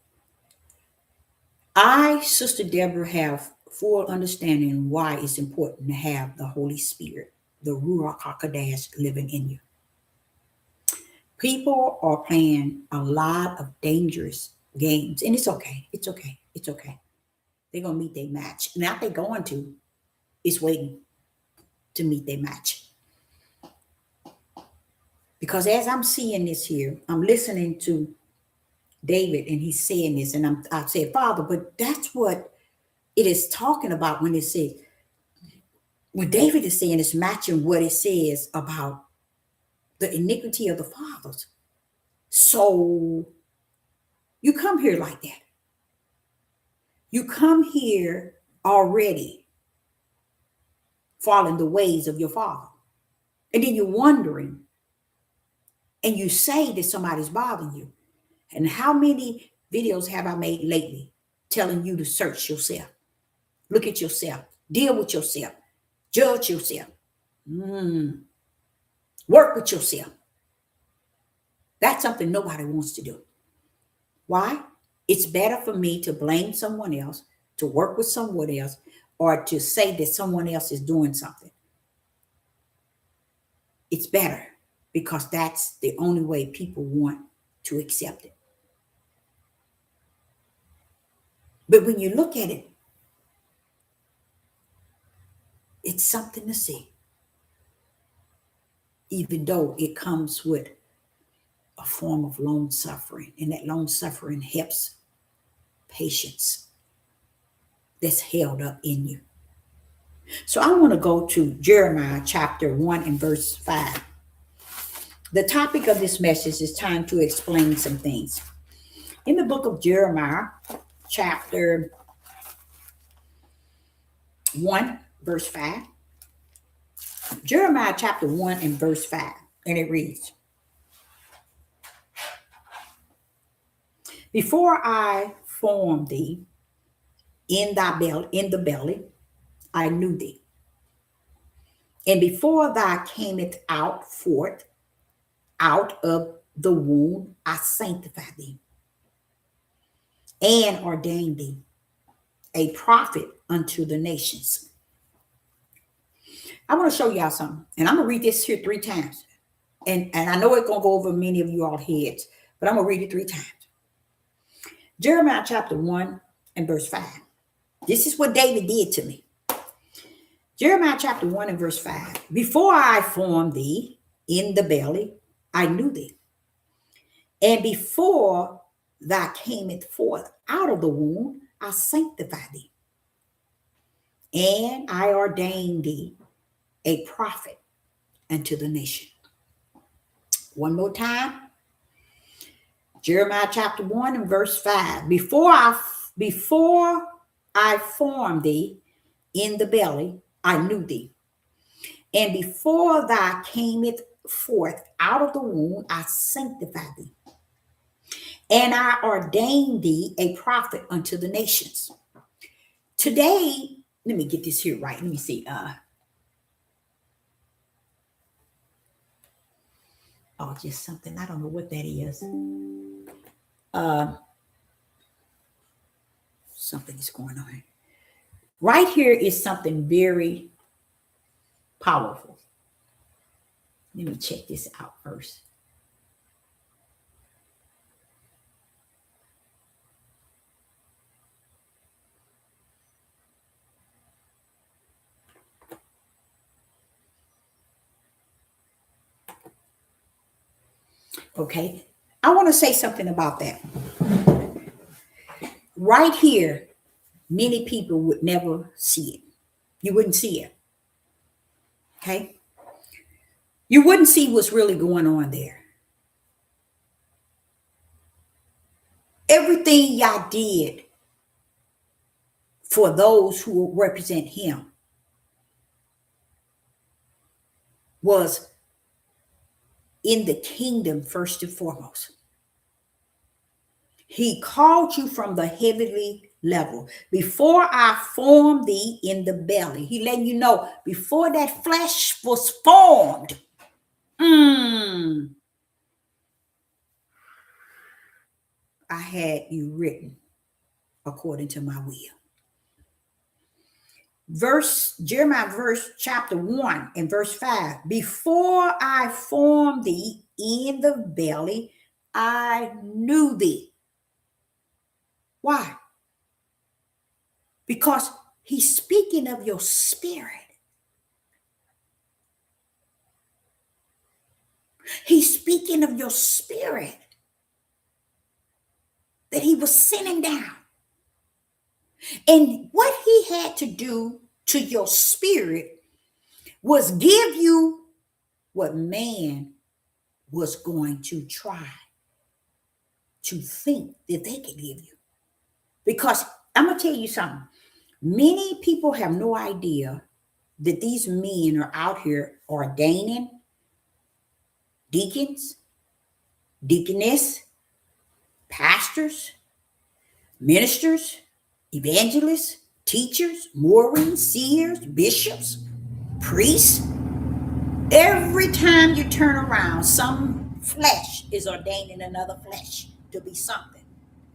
I, Sister Deborah, have full understanding why it's important to have the Holy Spirit, the Ruach HaKodesh, living in you. People are playing a lot of dangerous games, and it's okay. It's okay. It's okay. They're going to meet their match. Now they're going to, it's waiting to meet their match. Because as I'm seeing this here, I'm listening to David, and he's saying this, and I said, Father, but that's what it is talking about when it says, when David is saying it's matching what it says about the iniquity of the fathers. So you come here like that. You come here already following the ways of your father. And then you're wondering, and you say that somebody's bothering you. And how many videos have I made lately telling you to search yourself? Look at yourself. Deal with yourself. Judge yourself. Work with yourself. That's something nobody wants to do. Why? It's better for me to blame someone else, to work with someone else, or to say that someone else is doing something. It's better because that's the only way people want to accept it. But when you look at it, it's something to see. Even though it comes with a form of long suffering, and that long suffering helps patience that's held up in you. So I want to go to Jeremiah chapter 1 and verse 5. The topic of this message is time to explain some things. In the book of Jeremiah, chapter 1, verse 5. Jeremiah chapter 1 and verse 5. And it reads, Before I formed thee in the belly, I knew thee. And before thou camest forth out of the womb, I sanctified thee and ordained thee a prophet unto the nations. I want to show y'all something, and I'm going to read this here 3 times. And I know it's going to go over many of you all heads, but I'm going to read it 3 times. Jeremiah chapter 1 and verse 5. This is what David did to me. Jeremiah chapter 1 and verse 5. Before I formed thee in the belly, I knew thee. And before thou camest forth out of the womb, I sanctified thee. And I ordained thee a prophet unto the nation. One more time. Jeremiah chapter 1 and verse 5. Before I formed thee in the belly, I knew thee. And before thou camest forth out of the womb, I sanctified thee. And I ordained thee a prophet unto the nations. Today, let me get this here right. Let me see. Just something. I don't know what that is. Something is going on. Right here is something very powerful. Let me check this out first. Okay, I want to say something about that. Right here, many people would never see it. You wouldn't see it. Okay, you wouldn't see what's really going on there. Everything y'all did for those who represent him was in the kingdom first and foremost. He called you from the heavenly level. Before I formed thee in the belly, he letting you know before that flesh was formed, I had you written according to my will. Jeremiah chapter 1 and verse 5. Before I formed thee in the belly, I knew thee. Why? Because he's speaking of your spirit. He's speaking of your spirit that he was sending down. And what he had to do to your spirit was give you what man was going to try to think that they could give you. Because I'm going to tell you something. Many people have no idea that these men are out here ordaining deacons, deaconess, pastors, ministers, evangelists, teachers, Mormons, seers, bishops, priests. Every time you turn around, some flesh is ordaining another flesh to be something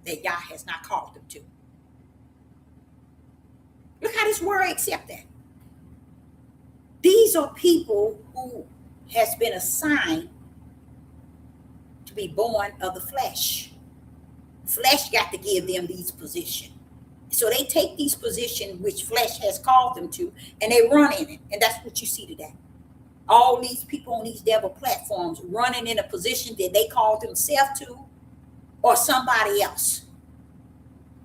that Yah has not called them to. Look how this world accepts that. These are people who has been assigned to be born of the flesh. Flesh got to give them these positions. So they take these positions which flesh has called them to, and they run in it. And that's what you see today. All these people on these devil platforms running in a position that they call themselves to or somebody else.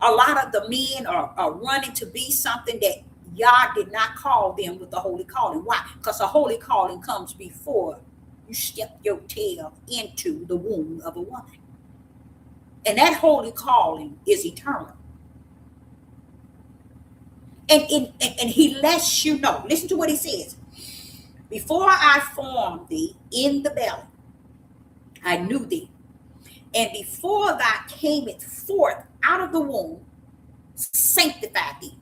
A lot of the men are running to be something that Yah did not call them with the holy calling. Why? Because a holy calling comes before you step your tail into the womb of a woman. And that holy calling is eternal. And he lets you know. Listen to what he says. Before I formed thee in the belly, I knew thee. And before thou camest forth out of the womb, sanctified thee.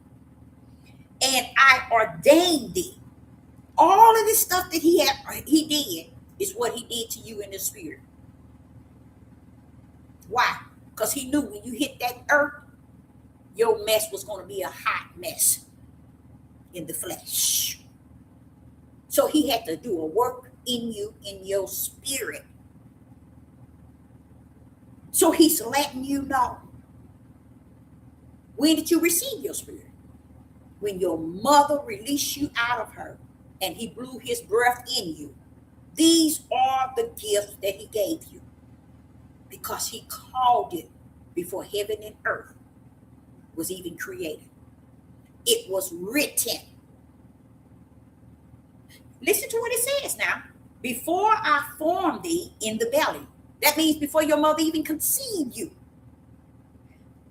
And I ordained thee. All of this stuff that he did is what he did to you in the spirit. Why? Because he knew when you hit that earth, your mess was going to be a hot mess in the flesh. So he had to do a work in you, in your spirit. So he's letting you know. When did you receive your spirit? When your mother released you out of her and he blew his breath in you. These are the gifts that he gave you because he called it before heaven and earth was even created. It was written. Listen to what it says now. Before I formed thee in the belly. That means before your mother even conceived you.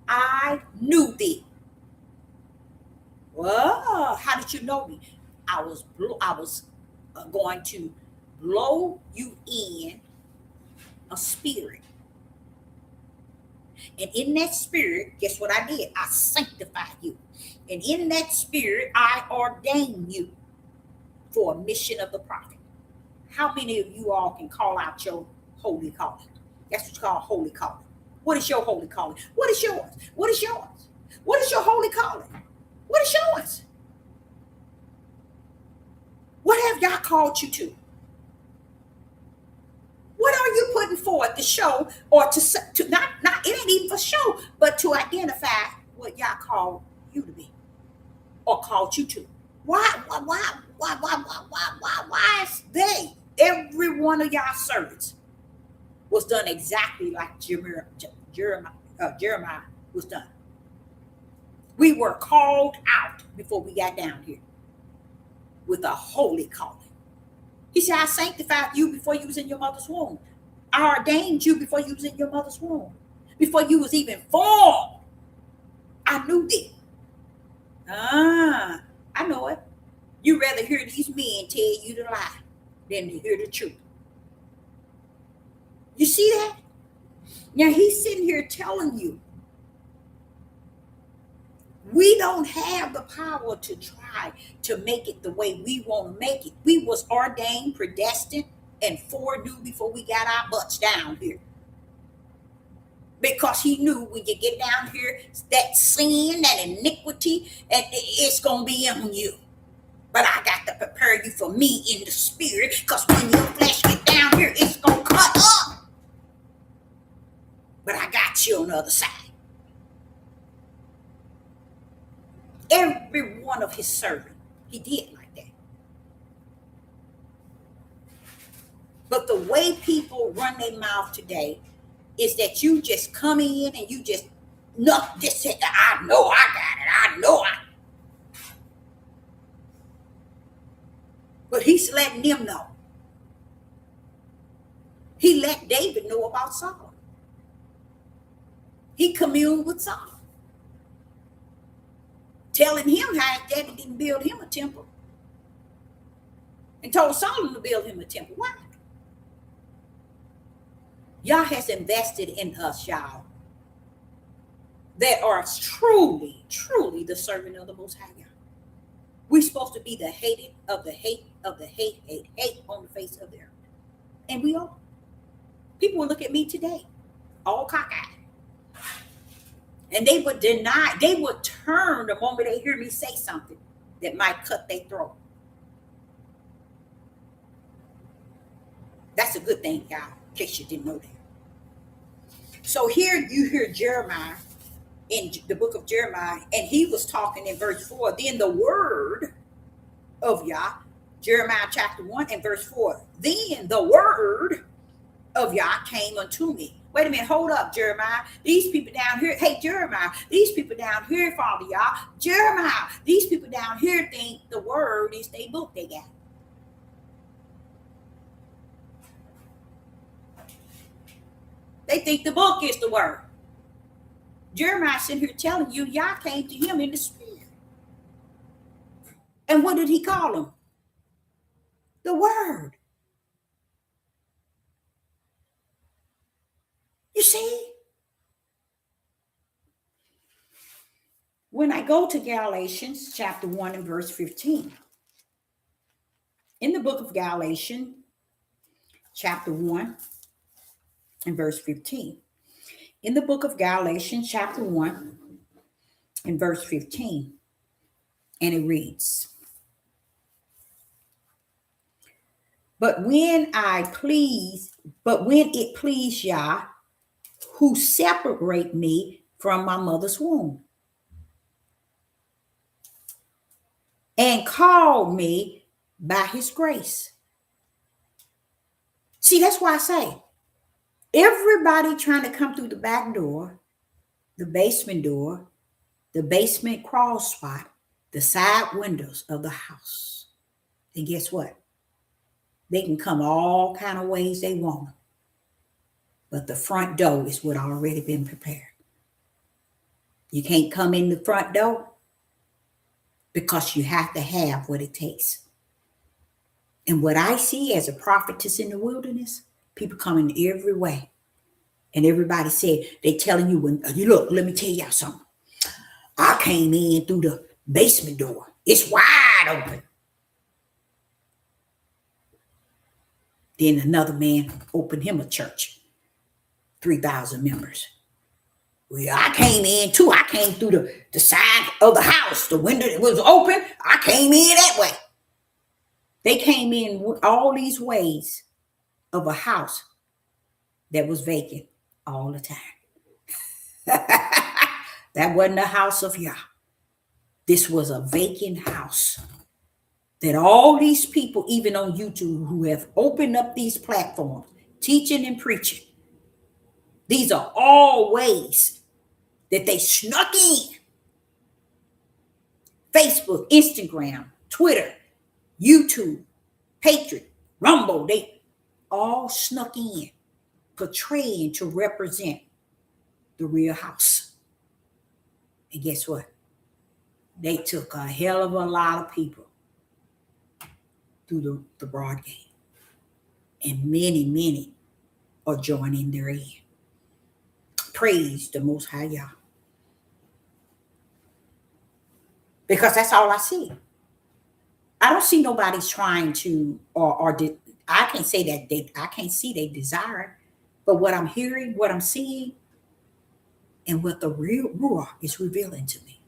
I knew thee. Well, how did you know me? I was going to blow you in a spirit. And in that spirit, guess what I did? I sanctified you. And in that spirit, I ordained you for a mission of the prophet. How many of you all can call out your holy calling? That's what you call holy calling. What is your holy calling? What is yours? What is yours? What is your holy calling? What is yours? What have Yah called you to? What are you putting forth to show or to not it ain't even for show, but to identify what Yah called you to be or called you to? Why is they? Every one of y'all servants was done exactly like Jeremiah was done. We were called out before we got down here with a holy calling. He said, I sanctified you before you was in your mother's womb. I ordained you before you was in your mother's womb. Before you was even formed, I knew thee. I know it. You rather hear these men tell you the lie than to hear the truth. You see that? Now he's sitting here telling you we don't have the power to try to make it the way we want to make it. We was ordained, predestined, and foreknew before we got our butts down here. Because he knew when you get down here, that sin, that iniquity, and it's going to be on you. But I got to prepare you for me in the spirit, because when your flesh get down here, it's going to cut up. But I got you on the other side. Every one of his servants, he did like that. But the way people run their mouth today is that you just come in and you just say, I know I got it. I know I. But he's letting them know. He let David know about Saul. He communed with Saul, telling him how his daddy didn't build him a temple, and told Solomon to build him a temple. Why? Yah has invested in us, y'all, that are truly, truly the servant of the Most High God. We're supposed to be the hated of the hate of the hate on the face of the earth. And we are. People will look at me today, all cockeyed. And they would deny, they would turn the moment they hear me say something that might cut their throat. That's a good thing, y'all, in case you didn't know that. So here you hear Jeremiah in the book of Jeremiah, and he was talking in verse 4. Then the word of Yah, Jeremiah chapter 1 and verse 4. Then the word of Yah came unto me. Wait a minute, hold up, Jeremiah. These people down here, hey, Jeremiah, these people down here, Father Yah, Jeremiah, these people down here think the word is their book they got. They think the book is the word. Jeremiah sitting here telling you, Yah came to him in the spirit. And what did he call him? The word. You see? When I go to Galatians chapter 1 and verse 15, in the book of Galatians chapter 1 and verse 15, in the book of Galatians chapter 1 and verse 15, and it reads, But when it pleased Yah, who separate me from my mother's womb, and called me by his grace. See, that's why I say, everybody trying to come through the back door, the basement crawl spot, the side windows of the house. And guess what? They can come all kind of ways they want. But the front door is what already been prepared. You can't come in the front door because you have to have what it takes. And what I see as a prophetess in the wilderness, people coming every way. And everybody said, they telling you, when you look, let me tell y'all something. I came in through the basement door. It's wide open. Then another man opened him a church. 3,000 members. Well, I came in too. I came through the side of the house. The window was open. I came in that way. They came in all these ways of a house that was vacant all the time. That wasn't the house of Yah. This was a vacant house that all these people, even on YouTube, who have opened up these platforms, teaching and preaching, these are all ways that they snuck in. Facebook, Instagram, Twitter, YouTube, Patriot, Rumble, they all snuck in, portraying to represent the real house. And guess what? They took a hell of a lot of people through the broad gate. And many are joining their end. Praise the Most High Yah. Because that's all I see. I don't see nobody trying to, I can't say that I can't see they desire, but what I'm hearing, what I'm seeing, and what the real Ruach is revealing to me.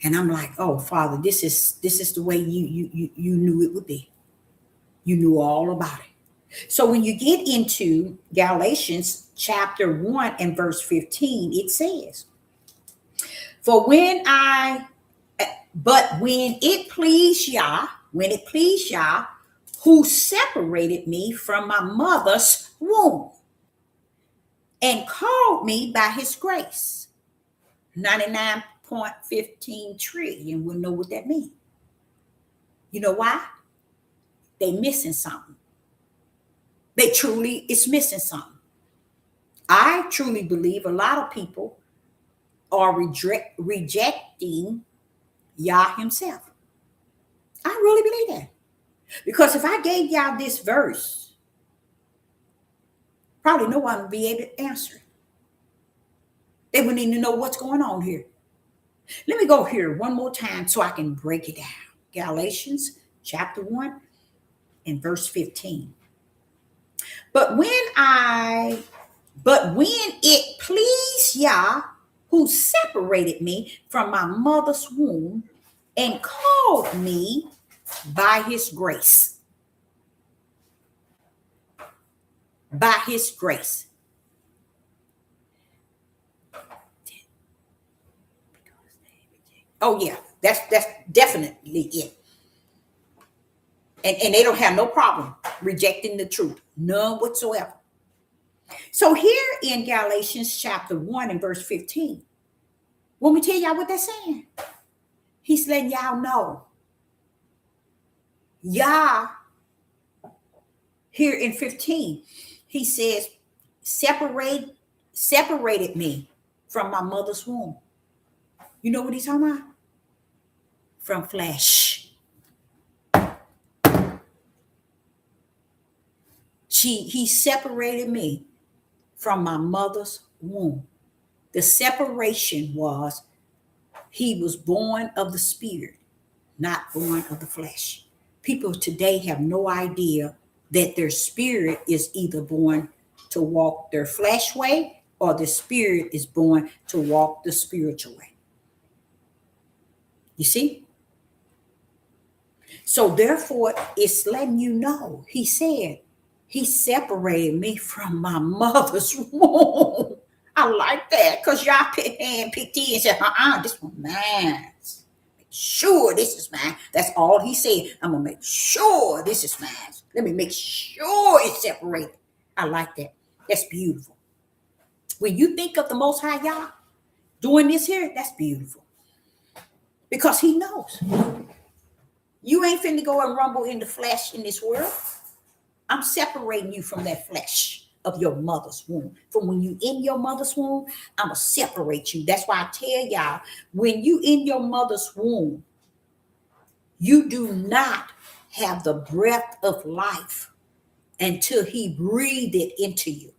And I'm like, oh, Father, this is the way you knew it would be. You knew all about it. So when you get into Galatians chapter 1 and verse 15, it says, when it pleased Yah, who separated me from my mother's womb and called me by his grace. 99.15 trillion will know what that means. You know why? They missing something. It's missing something. I truly believe a lot of people are rejecting Yah himself. I really believe that. Because if I gave y'all this verse, probably no one would be able to answer it. They wouldn't even know what's going on here. Let me go here one more time so I can break it down. Galatians chapter 1 and verse 15. But when it pleased Yah, who separated me from my mother's womb and called me by his grace. By his grace. Oh yeah, that's definitely it. And they don't have no problem rejecting the truth, none whatsoever. So here in Galatians chapter 1 and verse 15, want me to tell y'all what that's saying? He's letting y'all know. Yah, here in 15, he says, separated me from my mother's womb. You know what he's talking about? From flesh. He separated me from my mother's womb. The separation was he was born of the spirit, not born of the flesh. People today have no idea that their spirit is either born to walk their flesh way or the spirit is born to walk the spiritual way. You see? So therefore, it's letting you know, he said, he separated me from my mother's womb. I like that because y'all picked in and said, this one mine. Make sure this is mine. That's all he said. I'm going to make sure this is mine. Let me make sure it's separated. I like that. That's beautiful. When you think of the Most High Yah doing this here, that's beautiful. Because he knows. You ain't finna go and rumble in the flesh in this world. I'm separating you from that flesh of your mother's womb. From when you in your mother's womb, I'm going to separate you. That's why I tell y'all, when you in your mother's womb, you do not have the breath of life until he breathed it into you.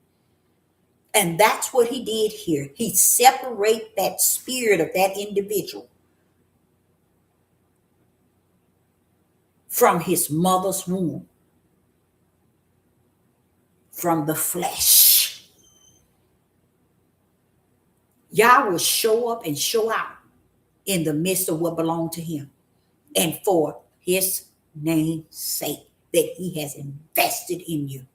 And that's what he did here. He separated that spirit of that individual from his mother's womb. From the flesh. Yah will show up and show out in the midst of what belonged to him. And for his name's sake, that he has invested in you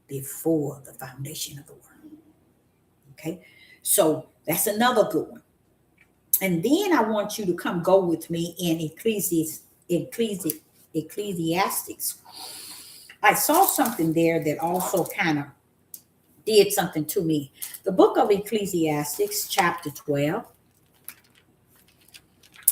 before the foundation of the world. Okay, so that's another good one. And then I want you to go with me in Ecclesiastes. I saw something there that also kind of did something to me. The book of Ecclesiastes, chapter 12.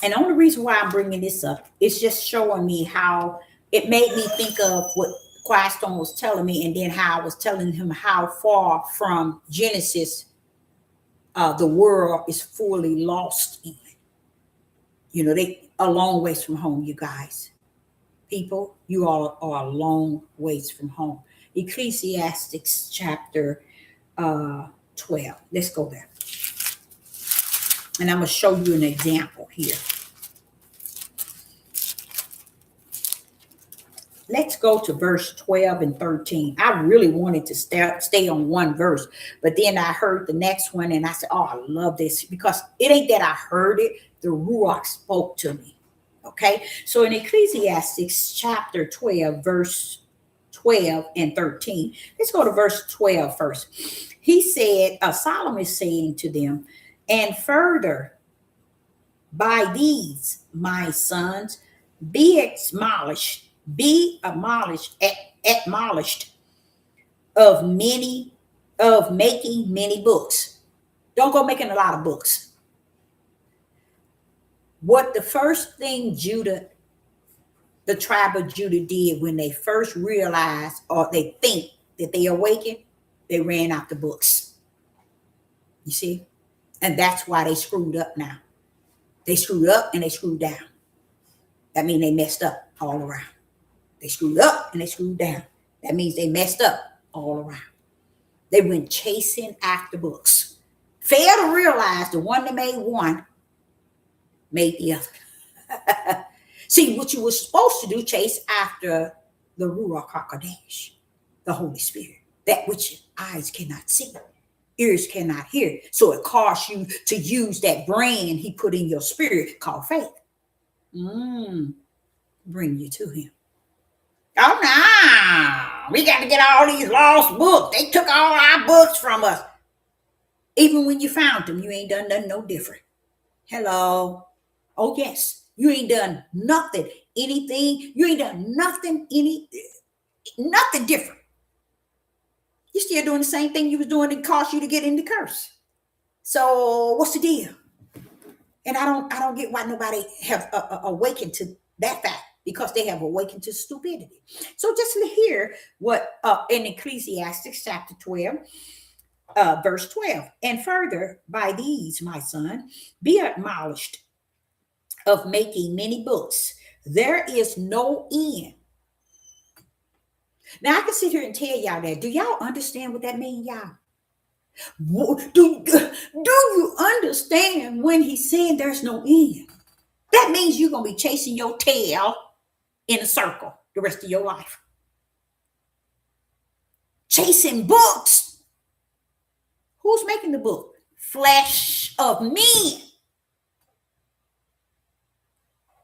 And the only reason why I'm bringing this up is just showing me how it made me think of what Quiet Storm was telling me, and then how I was telling him how far from Genesis the world is fully lost in. You know, they a long ways from home, you guys. People, you all are a long ways from home. Ecclesiastics chapter 12. Let's go there. And I'm going to show you an example here. Let's go to verse 12 and 13. I really wanted to stay on one verse, but then I heard the next one and I said, oh, I love this, because it ain't that I heard it. The Ruach spoke to me. Okay. So in Ecclesiastes chapter 12, verse 12 and 13, let's go to verse 12 first. He said, Solomon is saying to them, and further, by these, my sons, be admonished of making many books. Don't go making a lot of books. What the first thing Judah, the tribe of Judah, did when they first realized, or they think that they awakened, they ran out the books. You see? And that's why they screwed up now. They screwed up and they screwed down. That means they messed up all around. They screwed up and they screwed down. That means they messed up all around. They went chasing after books. Failed to realize the one that made one made the other. See, what you were supposed to do, chase after the Ruach HaKodesh, the Holy Spirit, that which eyes cannot see, ears cannot hear. So it costs you to use that brain he put in your spirit called faith. Bring you to him. Oh, no. We got to get all these lost books. They took all our books from us. Even when you found them, you ain't done nothing no different. Hello. Oh, yes. You ain't done nothing, anything. You ain't done nothing, nothing different. You're still doing the same thing you was doing that caused you to get in the curse. So what's the deal? And I don't get why nobody have awakened to that fact, because they have awakened to stupidity. So just to hear what in Ecclesiastes chapter 12, verse 12, and further, by these, my son, be admonished of making many books. There is no end. Now I can sit here and tell y'all that. Do y'all understand what that means, y'all? Do you understand when he's saying there's no end? That means you're going to be chasing your tail in a circle the rest of your life. Chasing books. Who's making the book? Flesh of men.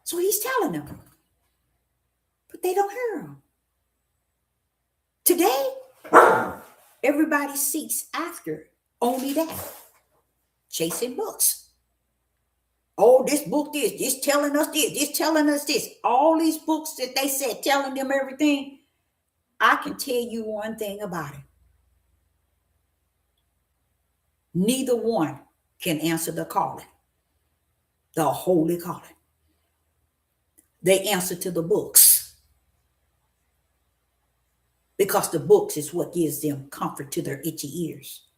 So he's telling them, but they don't hear him. Today, everybody seeks after only that. Chasing books. Oh, this book this telling us this telling us this. All these books that they said telling them everything. I can tell you one thing about it. Neither one can answer the calling, the holy calling. They answer to the books, because the books is what gives them comfort to their itchy ears.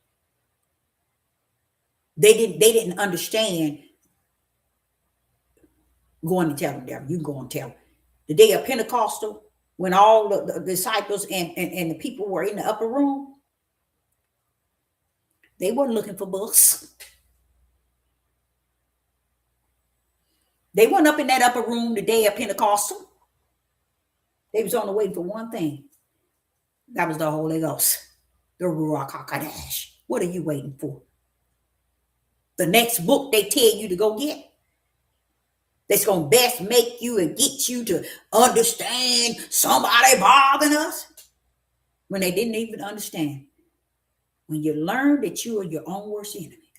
They didn't understand going and tell them. You can go and tell them. The day of Pentecostal, when all the disciples and the people were in the upper room, they weren't looking for books. They weren't up in that upper room the day of Pentecostal. They was on the way for one thing. That was the Holy Ghost, the Ruach HaKodesh. What are you waiting for? The next book they tell you to go get, that's going to best make you and get you to understand somebody bothering us, when they didn't even understand. When you learn that you are your own worst enemy,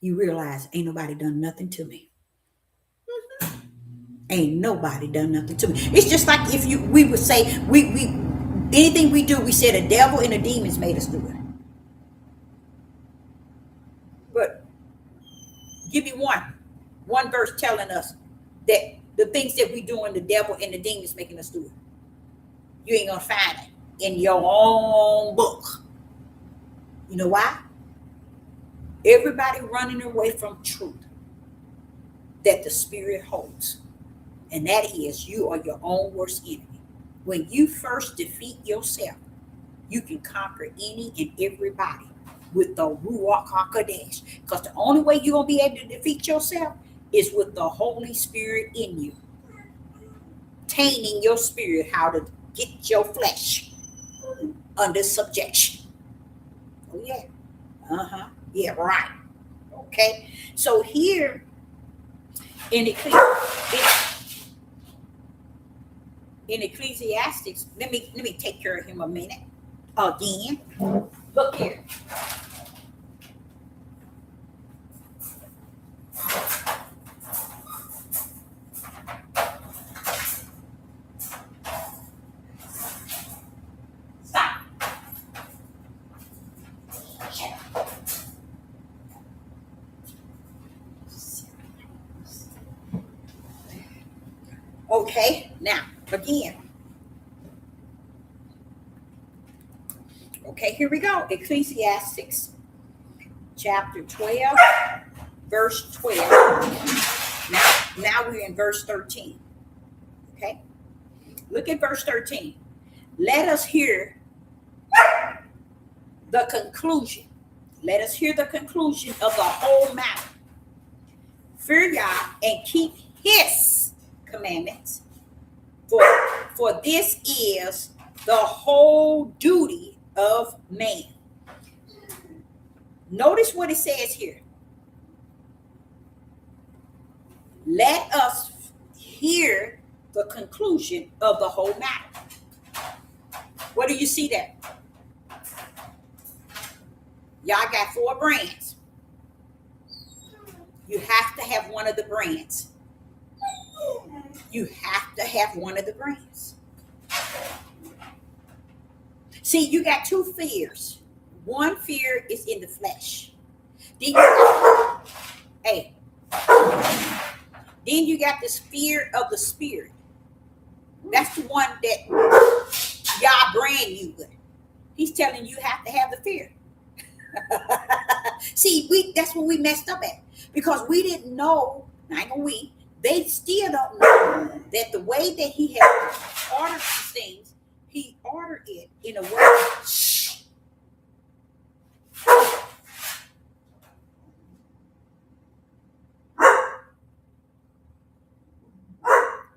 you realize ain't nobody done nothing to me. Ain't nobody done nothing to me. It's just like if we would say we anything we do, we say the devil and the demons made us do it. But give me one verse telling us that The things that we doing, the devil and the demons making us do it. You ain't gonna find it in your own book. You know why? Everybody running away from truth that the spirit holds. And that is, you are your own worst enemy. When you first defeat yourself, you can conquer any and everybody with the Ruach HaKodesh. Because the only way you're going to be able to defeat yourself is with the Holy Spirit in you. Taming your spirit, how to get your flesh under subjection. Oh, yeah. Yeah, right. Okay. So here in Ecclesiastes, let me take care of him a minute. Again, look here. Stop. Okay, now again. Okay, here we go. Ecclesiastes chapter 12, verse 12. Now we're in verse 13. Okay, look at verse 13. Let us hear the conclusion. Let us hear the conclusion of the whole matter. Fear Yah and keep his commandments, for this is the whole duty of man. Notice what it says here. Let us hear the conclusion of the whole matter. What do you see there? Y'all got 4 brands. You have to have one of the brands. You have to have one of the brands. See, you got 2 fears. One fear is in the flesh. Then you got this fear of the spirit. That's the one that y'all brand you with. He's telling you have to have the fear. See, that's what we messed up at. Because we didn't know, they still don't know that the way that he has ordered these things, he ordered it in a way.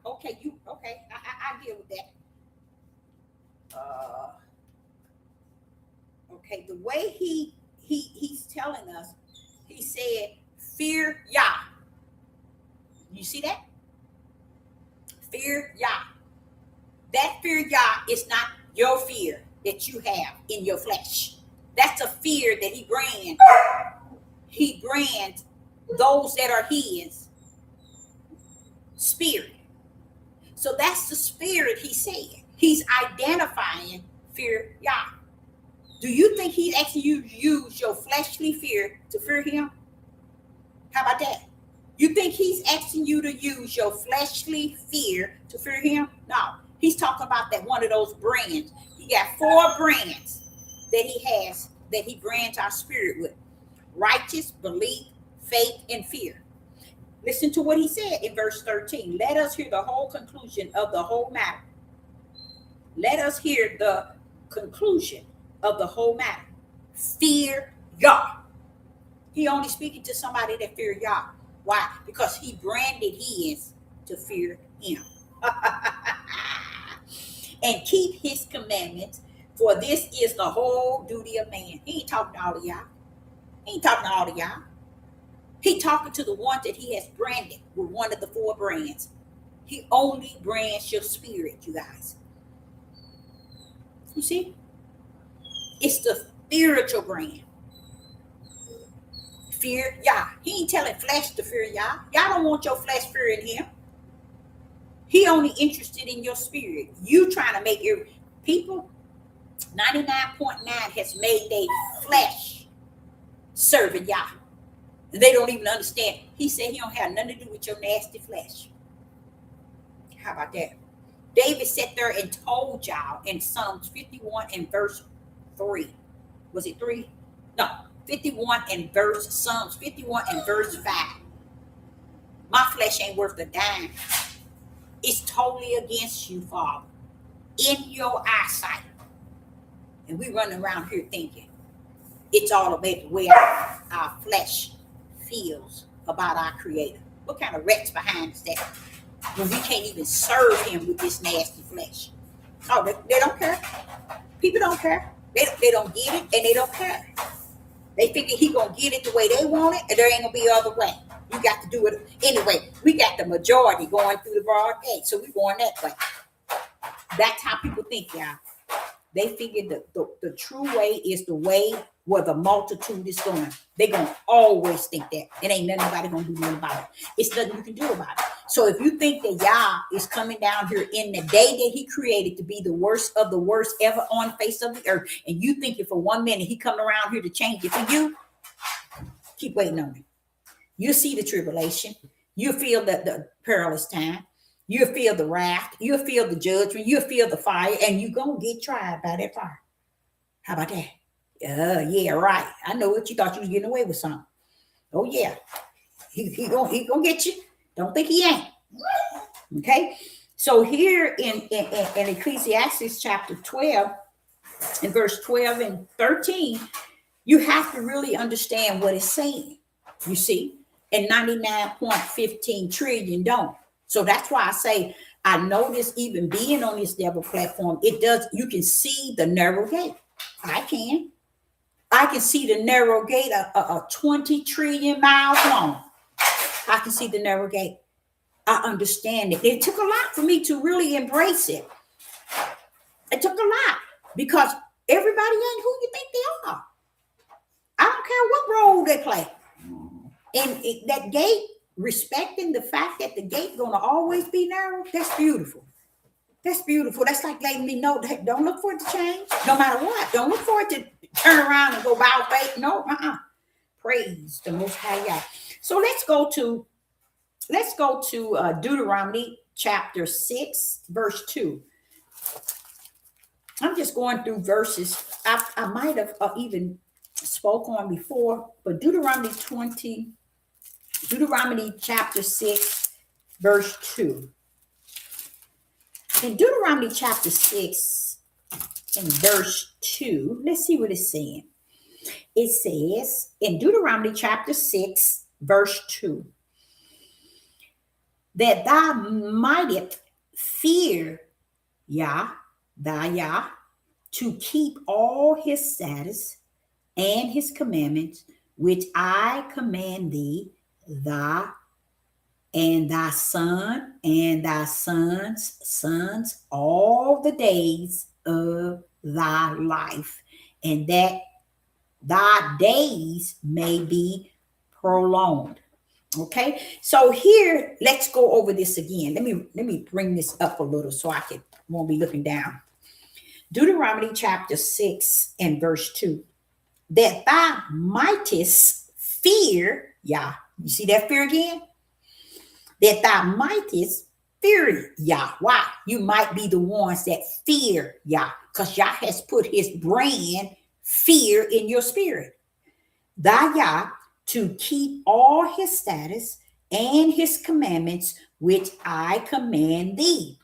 Okay, I deal with that. Okay, the way he's telling us, he said, fear Yah. You see that? Fear Yah. That fear Yah is not your fear that you have in your flesh. That's a fear that he grants. He grants those that are his spirit. So that's the spirit he said. He's identifying fear Yah. Do you think he's asking you to use your fleshly fear to fear him? How about that? You think he's asking you to use your fleshly fear to fear him? No. He's talking about that one of those brands. He got 4 brands that he has, that he grants our spirit with. Righteous, belief, faith, and fear. Listen to what he said in verse 13. Let us hear the whole conclusion of the whole matter. Let us hear the conclusion of the whole matter. Fear Yah. He only speaking to somebody that fear Yah. Why? Because he branded his to fear him. And keep his commandments, for this is the whole duty of man. He ain't talking to all of y'all. He ain't talking to all of y'all. He talking to the one that he has branded with one of the 4 brands. He only brands your spirit, you guys. You see? It's the spiritual brand. Fear Yah. He ain't telling flesh to fear Yah. Y'all don't want your flesh fearing him. He only interested in your spirit. You trying to make your people, 99.9 has made their flesh serving Yah. And they don't even understand. He said he don't have nothing to do with your nasty flesh. How about that? David sat there and told y'all in Psalms 51 and verse 3. Was it 3? No, 51 and Psalms 51 and verse 5. My flesh ain't worth a dime. It's totally against you, Father, in your eyesight. And we run around here thinking it's all about the way our flesh feels about our Creator. What kind of wretch behind is that? When we can't even serve Him with this nasty flesh. Oh, they don't care. People don't care. They don't get it, and they don't care. They figure He gonna get it the way they want it, and there ain't gonna be other way. You got to do it anyway. We got the majority going through the broad gate, so we going that way. That's how people think, y'all. They figure the true way is the way where the multitude is going. They're going to always think that. It ain't nothing nobody going to do nothing about it. It's nothing you can do about it. So if you think that Yah is coming down here in the day that He created to be the worst of the worst ever on the face of the earth, and you think if for 1 minute He coming around here to change it for you, keep waiting on Him. You'll see the tribulation. You'll feel the perilous time. You'll feel the wrath. You'll feel the judgment. You'll feel the fire, and you're going to get tried by that fire. How about that? Yeah, right. I know what you thought you was getting away with something. Oh, yeah. He gonna get you. Don't think he ain't. Okay? So here in Ecclesiastes chapter 12, in verse 12 and 13, you have to really understand what it's saying. You see? And 99.15 trillion don't. So that's why I say, I notice even being on this devil platform, you can see the narrow gate. I can see the narrow gate, a 20 trillion miles long. I can see the narrow gate. I understand it. It took a lot for me to really embrace it. It took a lot because everybody ain't who you think they are. I don't care what role they play. And that gate, respecting the fact that the gate gonna always be narrow, that's beautiful. That's beautiful. That's like letting me know that don't look for it to change, no matter what. Don't look for it to turn around and go bow faith. No, Praise the Most High Yah. So let's go to Deuteronomy chapter 6, verse 2. I'm just going through verses I might have even spoke on before, but Deuteronomy chapter 6, verse 2. In Deuteronomy chapter 6, in verse 2, let's see what it's saying. It says, in Deuteronomy chapter 6, verse 2, that thou mightest fear Yah, thy Yah, to keep all His statutes and His commandments, which I command thee, thy and thy son and thy sons' sons all the days of thy life, and that thy days may be prolonged. Okay, so here let's go over this again. Let me bring this up a little so I won't be looking down. Deuteronomy chapter 6 and verse 2. That thou mightest fear Yah. You see that fear again? That thou mightest fear Yah. Why? You might be the ones that fear Yah, because Yah has put His brand fear in your spirit. Thy Yah, to keep all His statutes and His commandments, which I command thee.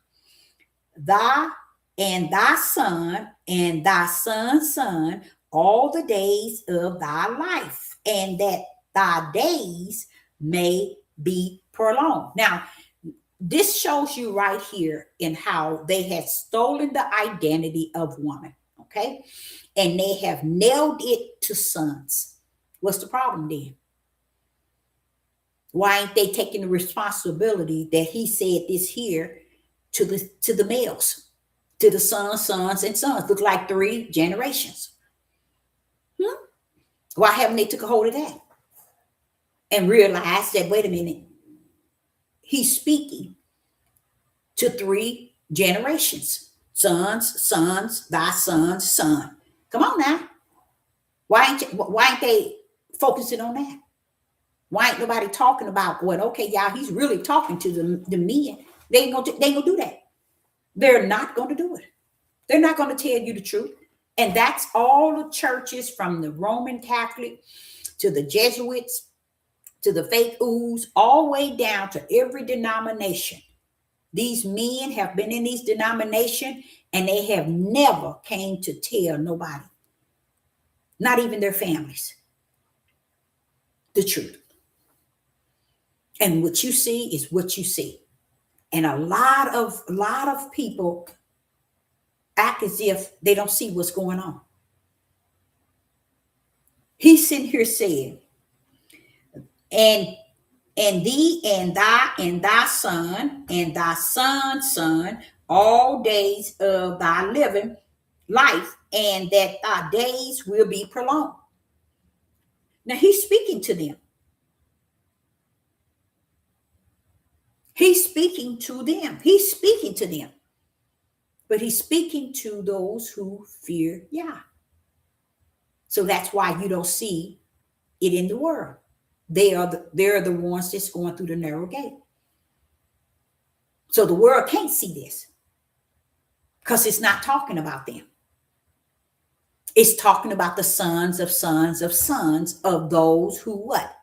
Thy and thy son and thy son's son all the days of thy life, and that thy days may be prolonged. Now, this shows you right here in how they had stolen the identity of woman, okay? And they have nailed it to sons. What's the problem then? Why ain't they taking the responsibility that He said this here to the males, to the sons, and sons? Look like 3 generations. Why haven't they took a hold of that and realized that, wait a minute, He's speaking to 3 generations. Sons, thy son's son. Come on now. Why ain't they focusing on that? Why ain't nobody talking about, well, okay, y'all, He's really talking to the men. They ain't gonna do that. They're not going to do it. They're not going to tell you the truth. And that's all the churches, from the Roman Catholic to the Jesuits to the faith ooze, all the way down to every denomination. These men have been in these denominations and they have never came to tell nobody, not even their families, the truth. And what you see is what you see. And a lot of people act as if they don't see what's going on. He's sitting here saying, and thee and thy son and thy son's son all days of thy living life, and that thy days will be prolonged. Now he's speaking to them. He's speaking to them. He's speaking to them. But he's speaking to those who fear Yah. So that's why you don't see it in the world. They're the ones that's going through the narrow gate. So the world can't see this because it's not talking about them. It's talking about the sons of sons of sons of those who what?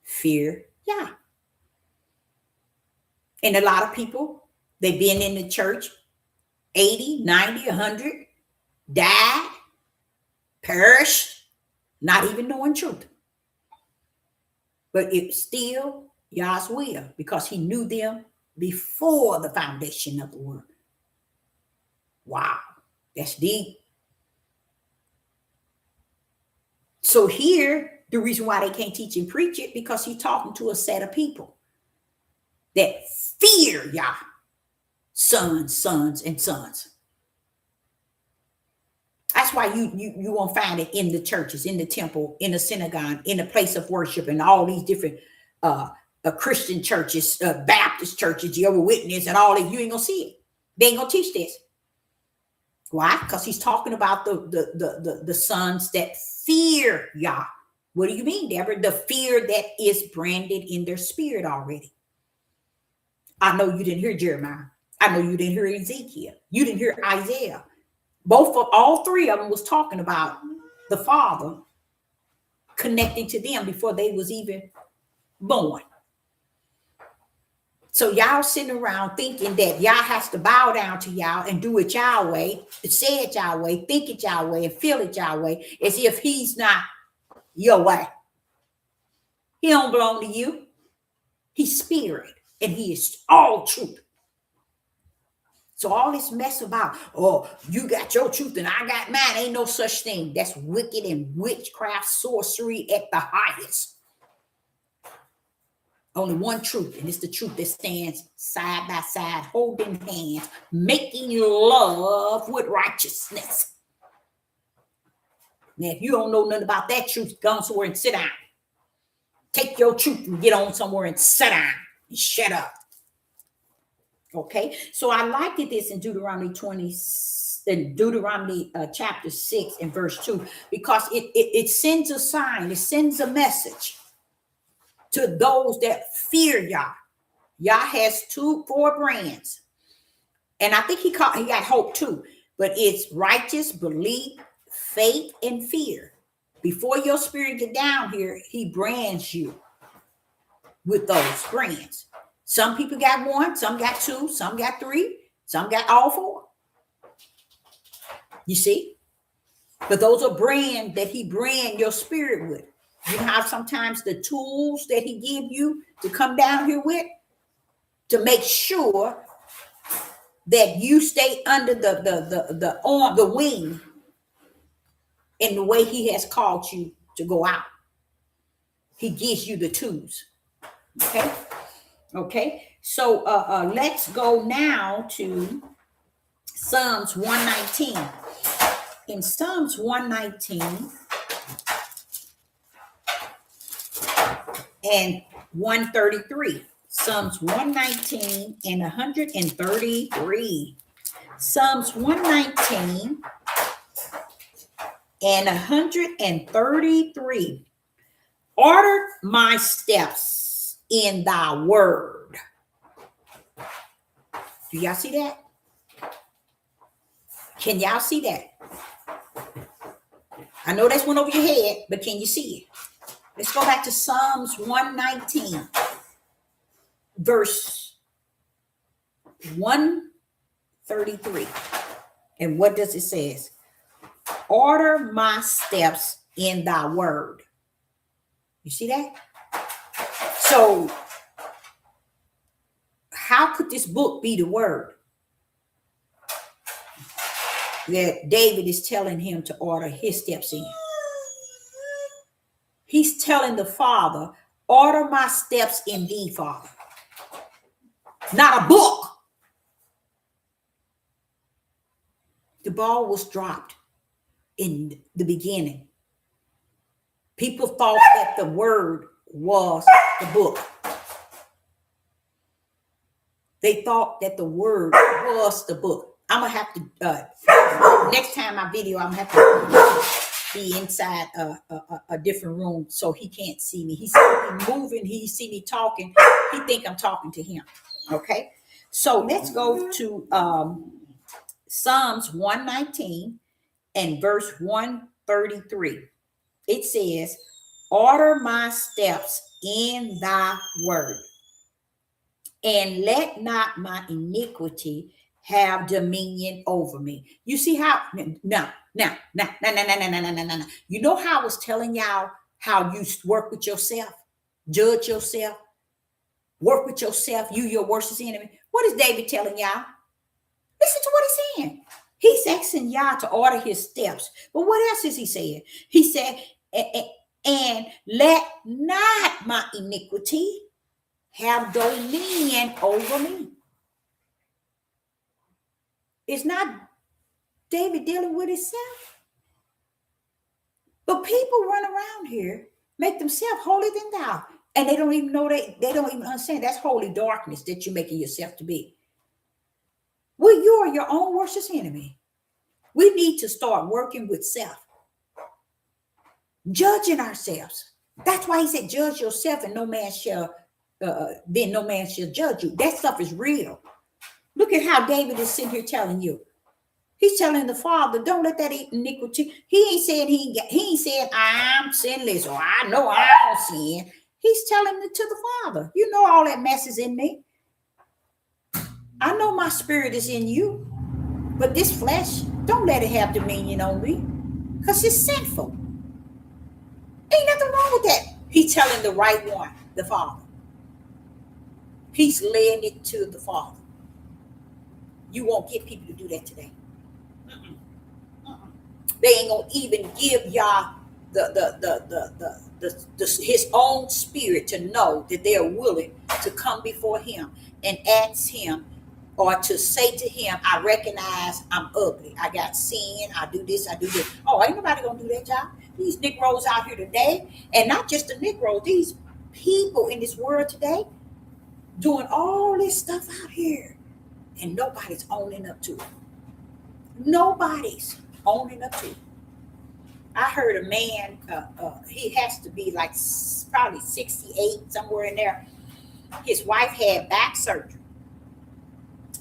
Fear Yah. And a lot of people, they've been in the church 80, 90, 100, died, perished, not even knowing truth. But it's still Yah's will, because he knew them before the foundation of the world. Wow, that's deep. So here, the reason why they can't teach and preach it, because he's talking to a set of people that fear Yah, sons, sons, and sons. That's why you won't find it in the churches, in the temple, in the synagogue, in the place of worship, and all these different Christian churches, Baptist churches, Jehovah's Witness, and all that. You ain't gonna see it. They ain't gonna teach this. Why? Because he's talking about the sons that fear Yah. What do you mean, Deborah? The fear that is branded in their spirit already. I know you didn't hear Jeremiah. I know you didn't hear Ezekiel. You didn't hear Isaiah. All three of them was talking about the Father connecting to them before they was even born. So y'all sitting around thinking that y'all has to bow down to y'all and do it y'all way, say it y'all way, think it y'all way, and feel it y'all way, as if he's not your way. He don't belong to you. He's spirit, and he is all truth. So all this mess about, oh, you got your truth and I got mine, ain't no such thing. That's wicked and witchcraft, sorcery at the highest. Only one truth, and it's the truth that stands side by side, holding hands, making love with righteousness. Now, if you don't know nothing about that truth, go on somewhere and sit down. Take your truth and get on somewhere and sit down and shut up. Okay, so I liked this in Deuteronomy chapter 6 and verse 2, because it sends a sign, it sends a message to those that fear Yah. Yah has 4 brands, and I think he got hope too, but it's righteous, belief, faith, and fear. Before your spirit get down here, he brands you with those brands. Some people got 1, some got 2, some got 3, some got all 4. You see? But those are brands that he brand your spirit with. You know how sometimes the tools that he give you to come down here with, to make sure that you stay under the arm, the wing, in the way he has called you to go out. He gives you the tools. Okay, so let's go now to Psalms 119. In Psalms 119 and 133. Psalms 119 and 133. Psalms 119 and 133. Order my steps in thy word. Do y'all see that? Can y'all see that? I know that's went over your head, but can you see it? Let's go back to Psalms 119, verse 133. And what does it say? Order my steps in thy word. You see that? So how could this book be the word that David is telling him to order his steps in? He's telling the Father, order my steps in thee, Father. Not a book. The ball was dropped in the beginning. People thought that the word was the book. They thought that the word was the book. I'm going to have to, next time I video, I'm going to have to be inside a different room so he can't see me. He's moving. He see me talking. He think I'm talking to him. Okay. So let's go to Psalms 119 and verse 133. It says, order my steps in thy word, and let not my iniquity have dominion over me. You see how, no. You know how I was telling y'all how you work with yourself, judge yourself, work with yourself, you your worst enemy. What is David telling y'all? Listen to what he's saying. He's asking y'all to order his steps. But what else is he saying? He said, and let not my iniquity have dominion over me. It's not David dealing with himself. But people run around here, make themselves holier than thou. And they don't even know they don't even understand that's holy darkness that you're making yourself to be. Well, you are your own worst enemy. We need to start working with self. Judging ourselves. That's why he said, judge yourself and no man shall judge you. That stuff is real. Look at how David is sitting here telling you. He's telling the Father, don't let that iniquity. He ain't said I'm sinless or I know I don't sin. He's telling it to the Father. You know all that mess is in me. I know my spirit is in you. But this flesh, don't let it have dominion on me. Because it's sinful. Ain't nothing wrong with that. He's telling the right one, the Father. He's laying it to the Father. You won't get people to do that today. They ain't gonna even give y'all his own spirit to know that they are willing to come before him and ask him, or to say to him, I recognize I'm ugly. I got sin. I do this. I do this. Oh, ain't nobody gonna do that, y'all. These Negroes out here today, and not just the Negroes, these people in this world today doing all this stuff out here, and nobody's owning up to it. Nobody's owning up to it. I heard a man, he has to be like probably 68, somewhere in there. His wife had back surgery.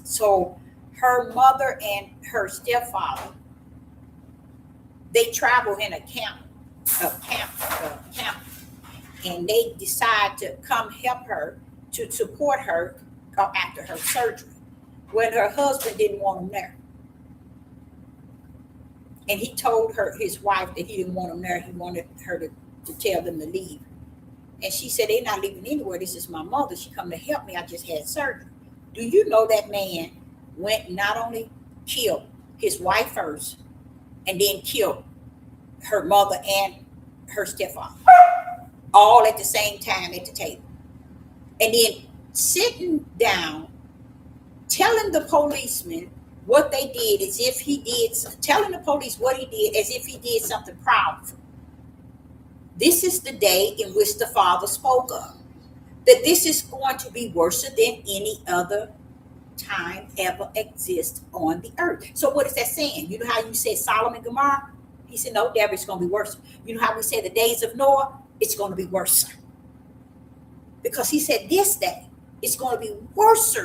So her mother and her stepfather, they travel in a camp, and they decide to come help her, to support her after her surgery, when her husband didn't want them there. And he told his wife that he didn't want them there. He wanted her to tell them to leave. And she said, they're not leaving anywhere. This is my mother. She come to help me. I just had surgery. Do you know that man went not only killed his wife first, and then killed her mother and her stepfather, all at the same time at the table. And then sitting down, telling the policeman what they did as if he did, telling the police what he did as if he did something powerful. This is the day in which the Father spoke of, that this is going to be worse than any other time ever exists on the earth. So what is that saying? You know how you said Sodom and Gomorrah? He said, no, Deborah, it's going to be worse. You know how we say the days of Noah? It's going to be worse. Because he said this day, it's going to be worse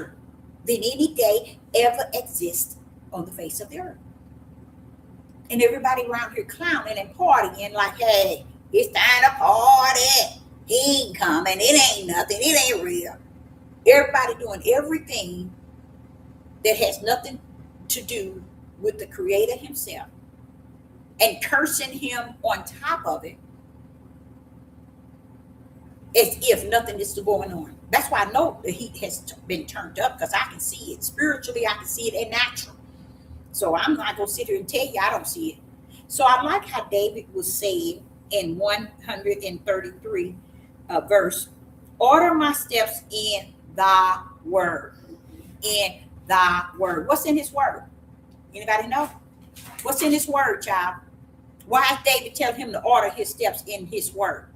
than any day ever exists on the face of the earth. And everybody around here clowning and partying like, hey, it's time to party. He ain't coming. It ain't nothing. It ain't real. Everybody doing everything that has nothing to do with the Creator himself and cursing him on top of it as if nothing is going on. That's why I know the heat has been turned up, because I can see it. Spiritually, I can see it, and natural. So I'm not going to sit here and tell you I don't see it. So I like how David was saying in 133 verse, order my steps in thy word. In thy word. What's in his word? Anybody know? What's in his word, child? Why is David telling him to order his steps in his word?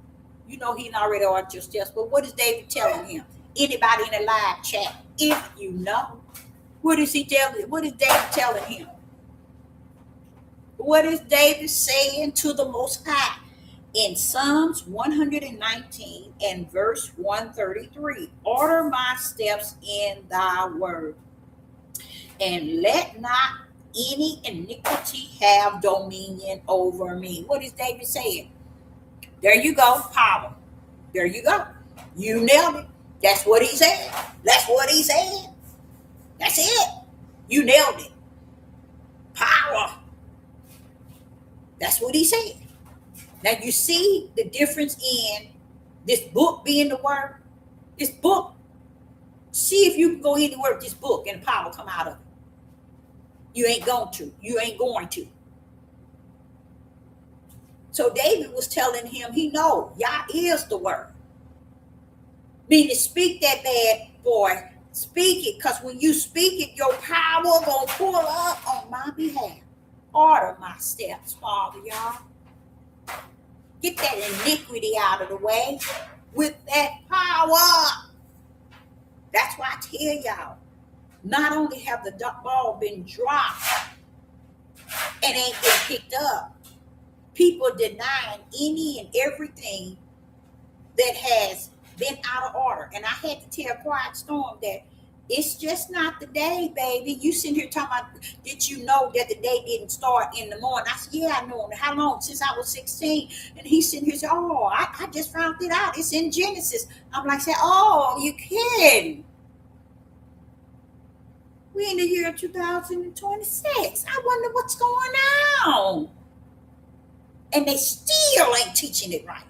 You know he already ordered your steps, but what is David telling him? Anybody in the live chat, if you know, what is he telling? What is David telling him? What is David saying to the Most High? In Psalms 119 and verse 133, order my steps in thy word, and let not any iniquity have dominion over me. What is David saying? There you go, power. There you go. You nailed it. That's what he said. That's what he said. That's it. You nailed it. Power. That's what he said. Now you see the difference in this book being the word. This book, see if you can go anywhere with this book and power come out of it. You ain't going to. You ain't going to. So David was telling him, he know Yah is the word. Meaning speak that bad boy. Speak it, because when you speak it, your power gonna pull up on my behalf. Order my steps, Father, y'all. Get that iniquity out of the way with that power. That's why I tell y'all, not only have the ball been dropped and ain't been picked up, people denying any and everything that has been out of order. And I had to tell Quiet Storm that it's just not the day, baby. You sitting here talking about, did you know that the day didn't start in the morning? I said, yeah, I know. How long? Since I was 16. And he's sitting here saying, oh, I just found it out. It's in Genesis. I'm like, oh, you kidding? We're in the year 2026. I wonder what's going on. And they still ain't teaching it right.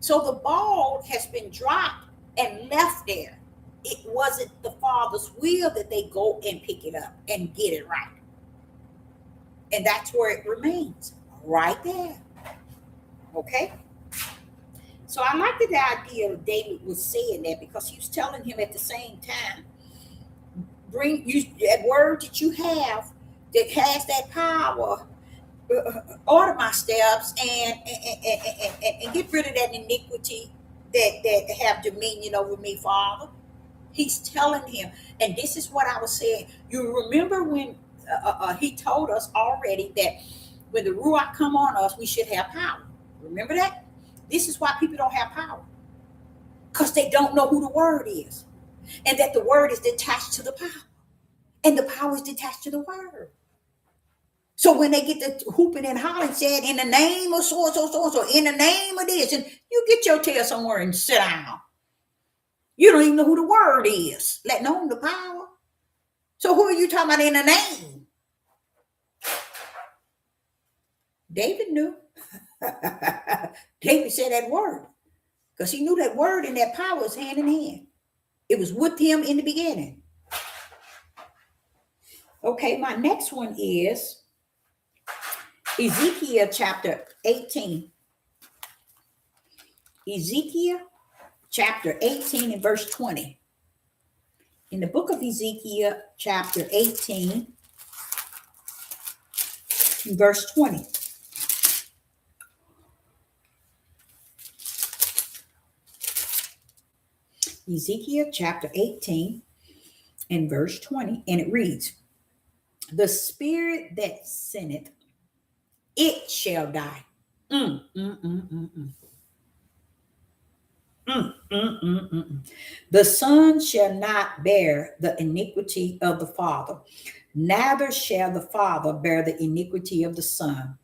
So the ball has been dropped and left there. It wasn't the Father's will that they go and pick it up and get it right. And that's where it remains, right there. Okay? So I like the idea of David was saying that, because he was telling him at the same time, bring you that word that you have that has that power, order my steps and get rid of that iniquity that have dominion over me, Father. He's telling him, and this is what I was saying. You remember when he told us already that when the Ruach come on us, we should have power. Remember that? This is why people don't have power, because they don't know who the word is, and that the word is detached to the power, and the power is detached to the word. So when they get the hooping and hollering, saying in the name of so and so, so and so, in the name of this, and you get your tail somewhere and sit down. You don't even know who the word is, letting alone the power. So who are you talking about in the name? David knew. David said that word, because he knew that word and that power was hand in hand. It was with him in the beginning. Okay, my next one is Ezekiel chapter 18. Ezekiel chapter 18 and verse 20. In the book of Ezekiel chapter 18 verse 20. Ezekiel chapter 18 and verse 20, and it reads, the spirit that sinneth, it shall die. The son shall not bear the iniquity of the father, neither shall the father bear the iniquity of the son.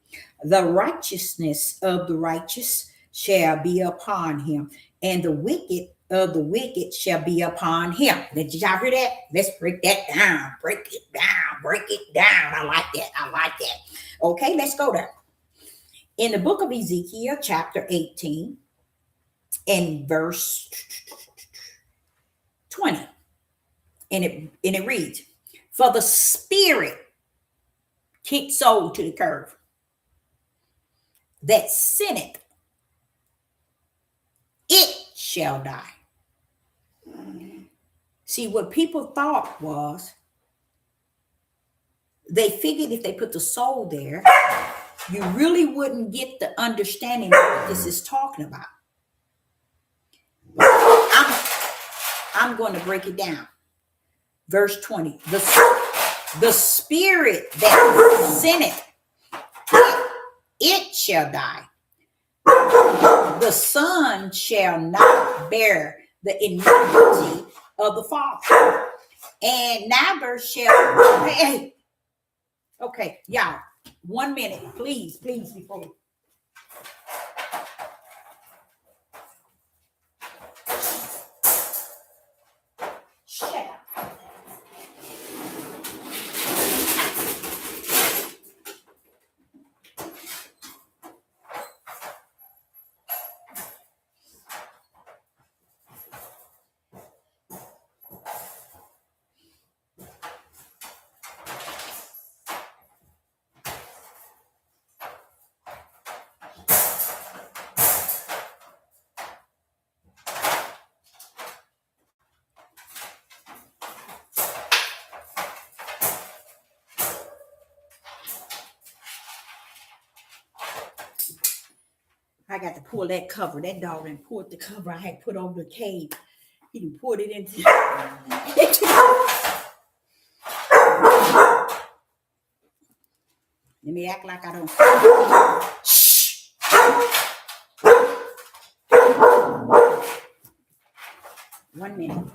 The righteousness of the righteous shall be upon him, and the wicked of the wicked shall be upon him. Did y'all hear that? Let's break that down. Break it down. Break it down. I like that. I like that. Okay, let's go there. In the book of Ezekiel, chapter 18, and verse 20, and it reads, "For the spirit kicked soul to the curve that sinneth, it shall die." See, what people thought was, they figured if they put the soul there, you really wouldn't get the understanding of what this is talking about. I'm going to break it down. Verse 20, the spirit that sinneth, it shall die. The son shall not bear the iniquity of the father, and neither shall. Hey, okay, y'all, 1 minute, please, before we. Shut up. I got to pull that cover. That dog done pulled the cover I had put over the cave. He done poured it into. Let me act like I don't. Shh. 1 minute.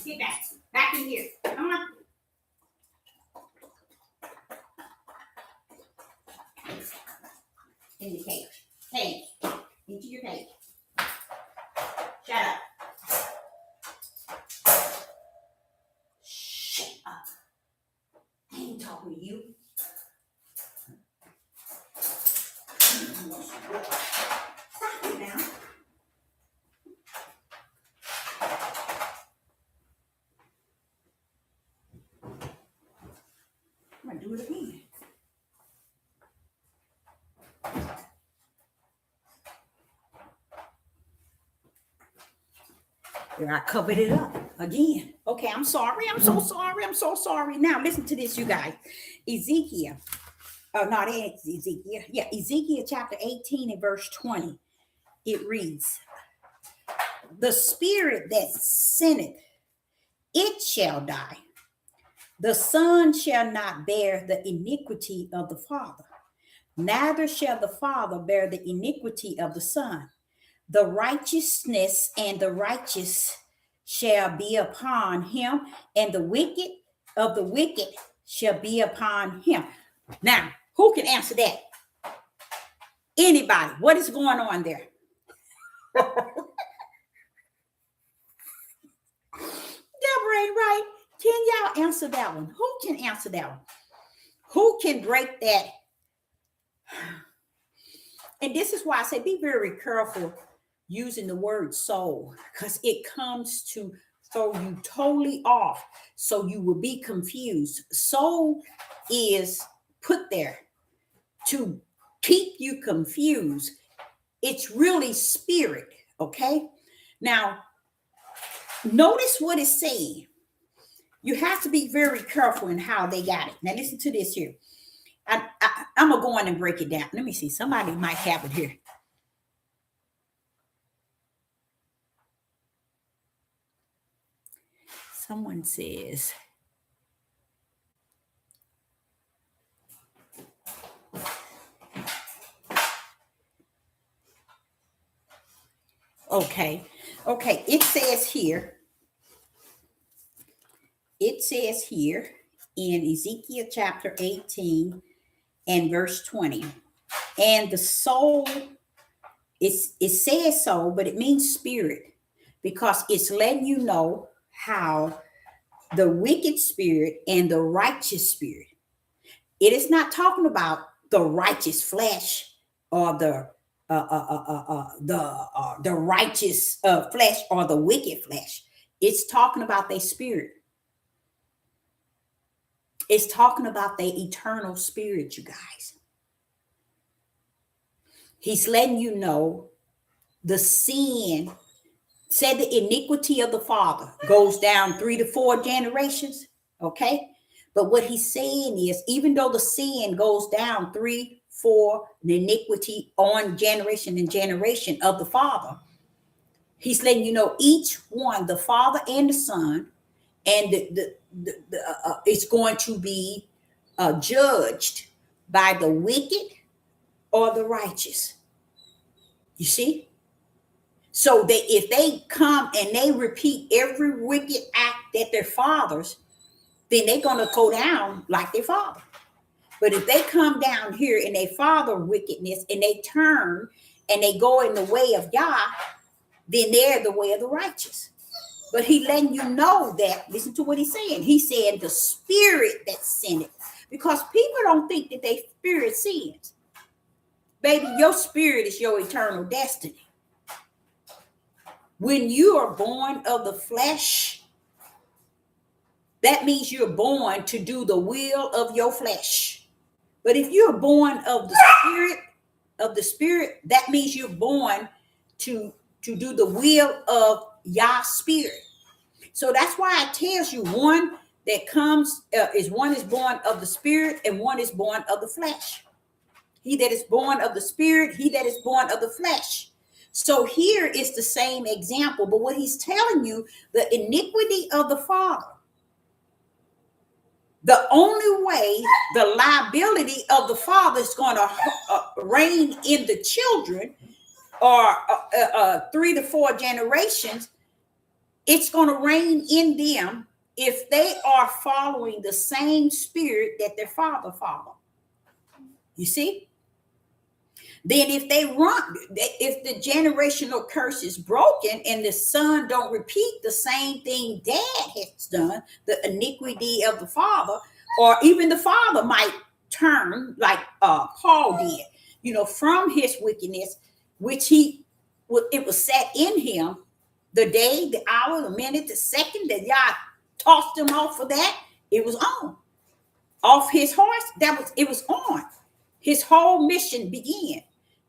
Get back in here. Come on. In the cage. Cage. Into your cage. Shut up. Shut up. I ain't talking to you. Stop it now. I'm going to do it again. There, I covered it up again. Okay, I'm sorry. I'm so sorry. I'm so sorry. Now, listen to this, you guys. Ezekiel. Oh, not Ezekiel. Yeah, Ezekiel chapter 18 and verse 20. It reads, "The spirit that sinneth, it shall die. The son shall not bear the iniquity of the father, neither shall the father bear the iniquity of the son. The righteousness and the righteous shall be upon him, and the wicked of the wicked shall be upon him." Now, who can answer that? Anybody? What is going on there? Deborah ain't right. Can y'all answer that one? Who can answer that one? Who can break that? And this is why I say be very careful using the word soul, because it comes to throw you totally off, so you will be confused. Soul is put there to keep you confused. It's really spirit, okay? Now, notice what it's saying. You have to be very careful in how they got it. Now listen to this here. I'm gonna go on and break it down. Let me see. Somebody might have it here. Someone says, okay, it says here in Ezekiel chapter 18 and verse 20, and the soul, it says so, but it means spirit, because it's letting you know how the wicked spirit and the righteous spirit, it is not talking about the righteous flesh or the righteous flesh or the wicked flesh. It's talking about their spirit. It's talking about their eternal spirit, you guys. He's letting you know the sin, said the iniquity of the father goes down 3 to 4 generations, okay? But what he's saying is, even though the sin goes down 3, 4, the iniquity on generation and generation of the father, he's letting you know each one, the father and the son, and it's going to be judged by the wicked or the righteous. You see? So that if they come and they repeat every wicked act that their fathers, then they're going to go down like their father. But if they come down here in their father wickedness and they turn and they go in the way of Yah, then they're the way of the righteous. But he letting you know that, listen to what he's saying. He said the spirit that sinned it. Because people don't think that their spirit sins. Baby, your spirit is your eternal destiny. When you are born of the flesh, that means you're born to do the will of your flesh. But if you're born of the spirit, that means you're born to do the will of Yah's spirit. So that's why it tells you one that comes one is born of the spirit and one is born of the flesh. He that is born of the spirit, he that is born of the flesh. So here is the same example, but what he's telling you, the iniquity of the father, the only way the liability of the father is going to reign in the children or 3 to 4 generations, it's going to reign in them if they are following the same spirit that their father followed. You see? Then if the generational curse is broken and the son don't repeat the same thing dad has done, the iniquity of the father, or even the father might turn like Paul did, from his wickedness, which it was set in him, the day, the hour, the minute, the second that Yah tossed him off of that, it was on. Off his horse, it was on. His whole mission began.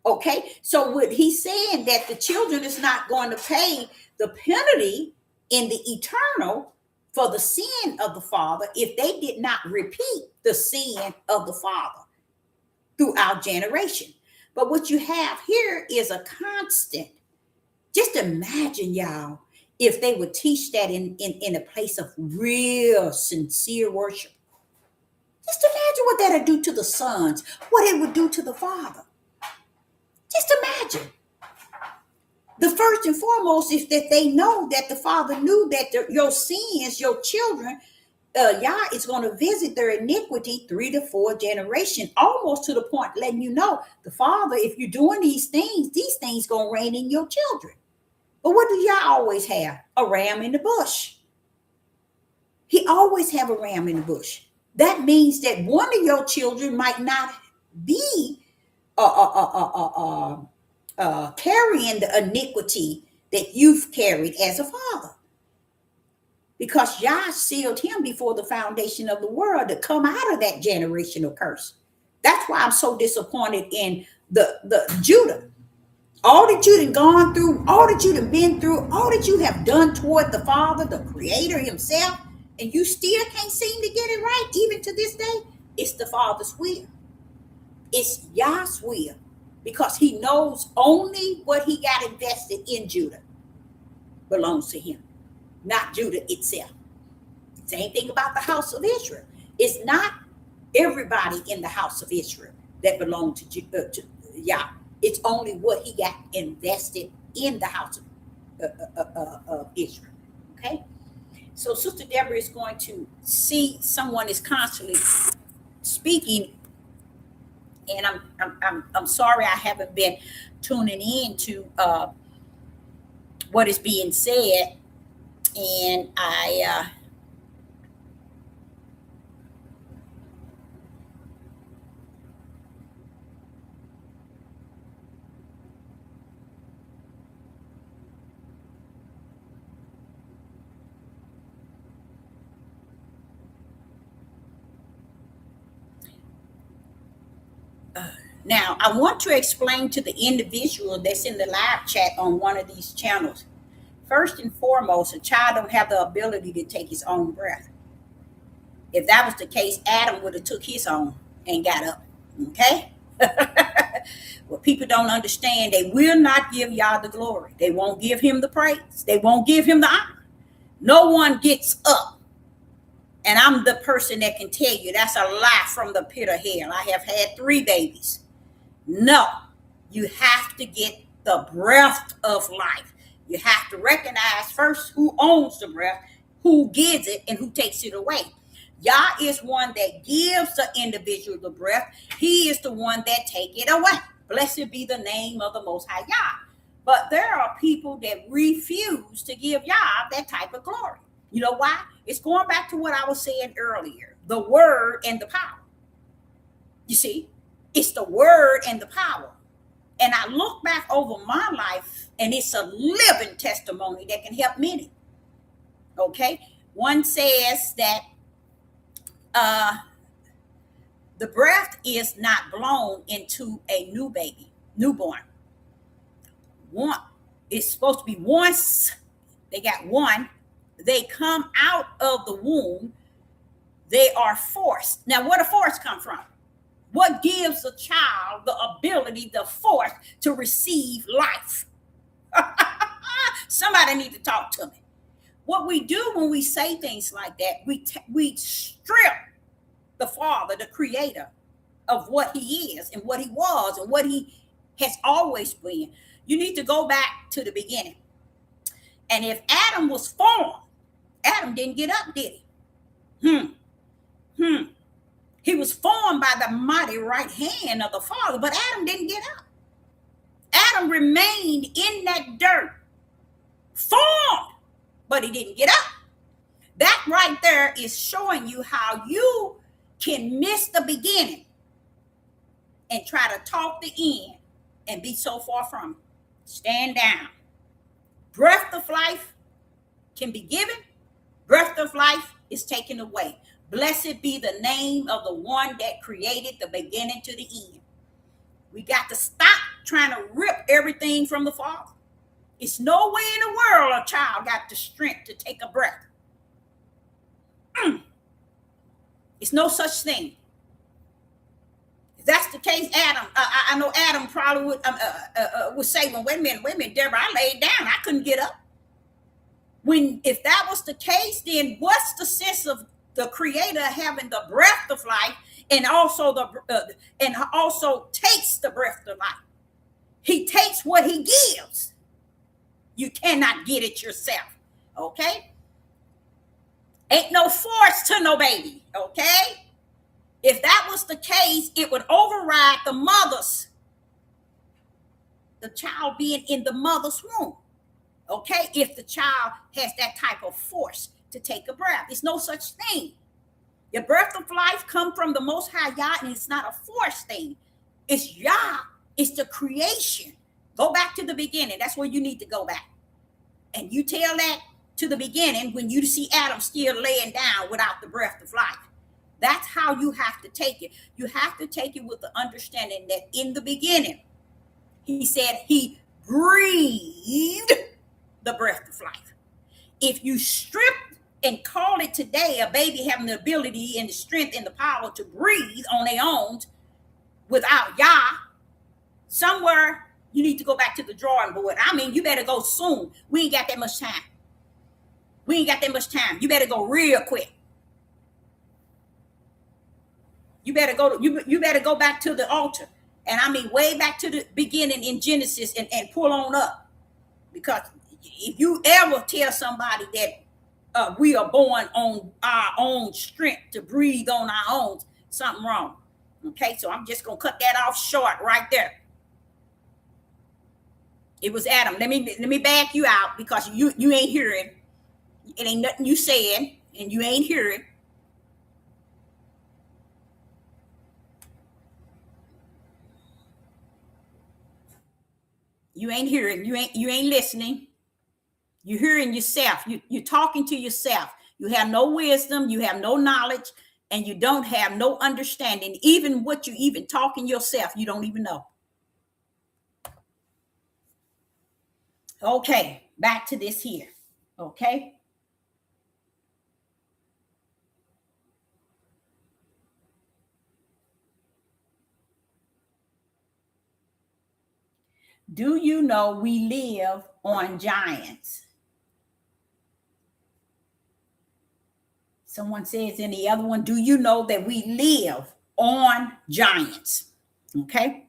Okay, so what he's saying that the children is not going to pay the penalty in the eternal for the sin of the father if they did not repeat the sin of the father throughout generation. But what you have here is a constant. Just imagine, y'all, if they would teach that in a place of real sincere worship. Just imagine what that would do to the sons, what it would do to the father. Just imagine. The first and foremost is that they know that the father knew that your sins, your children, Yah is going to visit their iniquity 3 to 4 generations, almost to the point letting you know, the father, if you're doing these things going to reign in your children. But what do Yah always have? A ram in the bush. He always have a ram in the bush. That means that one of your children might not be carrying the iniquity that you've carried as a father, because Yah sealed him before the foundation of the world to come out of that generational curse. That's why I'm so disappointed in the Judah. All that you have gone through, all that you have been through, all that you have done toward the Father, the Creator himself, and you still can't seem to get it right, even to this day, it's the Father's will. It's Yah's will, because he knows only what he got invested in Judah belongs to him, not Judah itself. Same thing about the house of Israel. It's not everybody in the house of Israel that belonged to Yah. It's only what he got invested in the house of Israel. Okay? So Sister Deborah is going to see someone is constantly speaking, and I'm sorry I haven't been tuning in to what is being said, and I now I want to explain to the individual that's in the live chat on one of these channels. First and foremost, a child don't have the ability to take his own breath. If that was the case, Adam would have took his own and got up. Okay? What people don't understand, they will not give Yah the glory. They won't give him the praise. They won't give him the honor. No one gets up. And I'm the person that can tell you that's a lie from the pit of hell. I have had 3 babies. No, you have to get the breath of life. You have to recognize first who owns the breath, who gives it, and who takes it away. Yah is one that gives the individual the breath. He is the one that take it away. Blessed be the name of the Most High Yah. But there are people that refuse to give Yah that type of glory. You know why? It's going back to what I was saying earlier, the word and the power. You see, it's the word and the power. And I look back over my life, and it's a living testimony that can help many. Okay? One says that the breath is not blown into a newborn. One, it's supposed to be once they got one, they come out of the womb, they are forced. Now, where the force come from? What gives a child the ability, the force to receive life? Somebody need to talk to me. What we do when we say things like that, we strip the Father, the Creator, of what he is and what he was and what he has always been. You need to go back to the beginning. And if Adam was formed, Adam didn't get up, did he? He was formed by the mighty right hand of the Father, but Adam didn't get up. Adam remained in that dirt, formed, but he didn't get up. That right there is showing you how you can miss the beginning and try to talk the end and be so far from it. Stand down. Breath of life can be given. Breath of life is taken away. Blessed be the name of the one that created the beginning to the end. We got to stop trying to rip everything from the Father. It's no way in the world a child got the strength to take a breath. It's no such thing. If that's the case, Adam, I know Adam probably would say, well, wait a minute, Deborah, I laid down. I couldn't get up. If that was the case, then what's the sense of the Creator having the breath of life and also takes the breath of life? He takes what he gives. You cannot get it yourself. Okay? Ain't no force to no baby. Okay? If that was the case, it would override the child being in the mother's womb. Okay? If the child has that type of force to take a breath. It's no such thing. The breath of life comes from the Most High Yah, and it's not a force thing. It's Yah. It's the creation. Go back to the beginning. That's where you need to go back. And you tell that to the beginning when you see Adam still laying down without the breath of life. That's how you have to take it. You have to take it with the understanding that in the beginning, he said he breathed the breath of life. If you strip and call it today a baby having the ability and the strength and the power to breathe on their own without Yah, somewhere you need to go back to the drawing board. I mean, you better go soon. We ain't got that much time. We ain't got that much time. You better go real quick. You better go back to the altar. And I mean way back to the beginning in Genesis and pull on up. Because if you ever tell somebody that we are born on our own strength to breathe on our own, something wrong. Okay, so I'm just gonna cut that off short right there. It was Adam. Let me back you out because you ain't hearing. It ain't nothing you saying, and you ain't hearing. You ain't hearing. You ain't listening. You're hearing yourself. You're talking to yourself. You have no wisdom. You have no knowledge, and you don't have no understanding. Even what you even talking yourself, you don't even know. Okay, back to this here. Okay. Do you know we live on giants? Someone says in the other one, do you know that we live on giants? Okay.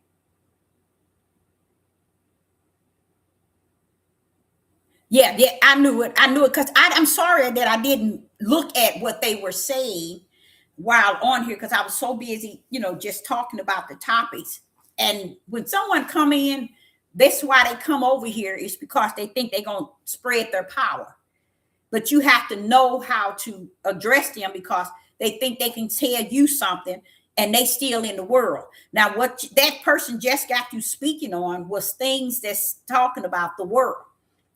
Yeah, I knew it. Because I'm sorry that I didn't look at what they were saying while on here because I was so busy, just talking about the topics. And when someone come in, that's why they come over here is because they think they're going to spread their power. But you have to know how to address them because they think they can tell you something and they still in the world. Now, what that person just got you speaking on was things that's talking about the world.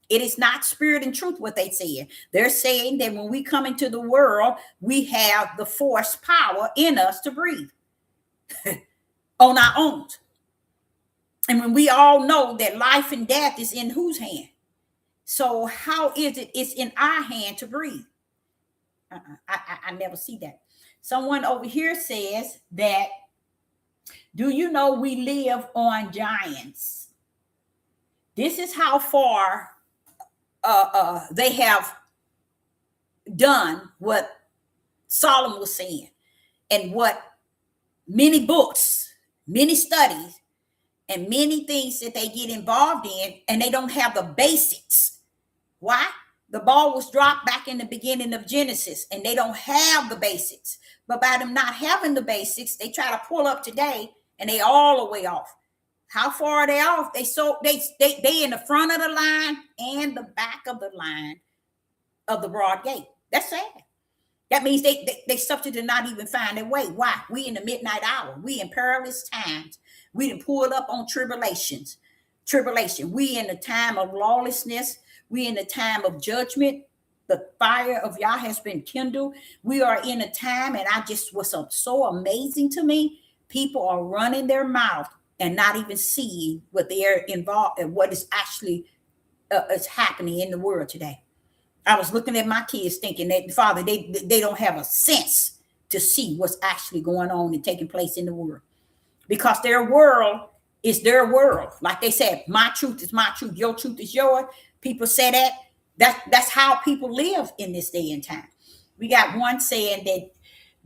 It is not spirit and truth what they said. They're saying that when we come into the world, we have the force power in us to breathe on our own. And when we all know that life and death is in whose hand? So how is it it's in our hand to breathe? I never see that. Someone over here says that, do you know we live on giants? This is how far they have done what Solomon was saying and what many books, many studies, and many things that they get involved in, and they don't have the basics. Why? The ball was dropped back in the beginning of Genesis, and they don't have the basics. But by them not having the basics, they try to pull up today, and they all the way off. How far are they off? They in the front of the line and the back of the line of the broad gate. That's sad. That means they suffer to not even find their way. Why? We in the midnight hour. We in perilous times. We done pulled up on tribulation. We in the time of lawlessness. We in the time of judgment. The fire of Yah has been kindled. We are in a time, and I just was so amazing to me. People are running their mouth and not even seeing what they are involved and what is actually is happening in the world today. I was looking at my kids thinking that, Father, they don't have a sense to see what's actually going on and taking place in the world. Because their world is their world. Like they said, my truth is my truth. Your truth is yours. People say that. That's how people live in this day and time. We got one saying that,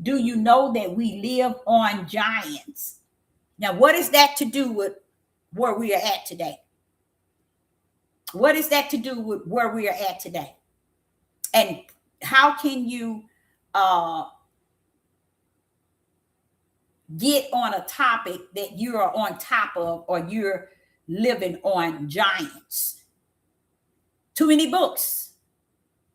do you know that we live on giants? Now, what is that to do with where we are at today? What is that to do with where we are at today? And how can you get on a topic that you are on top of or you're living on giants? Too many books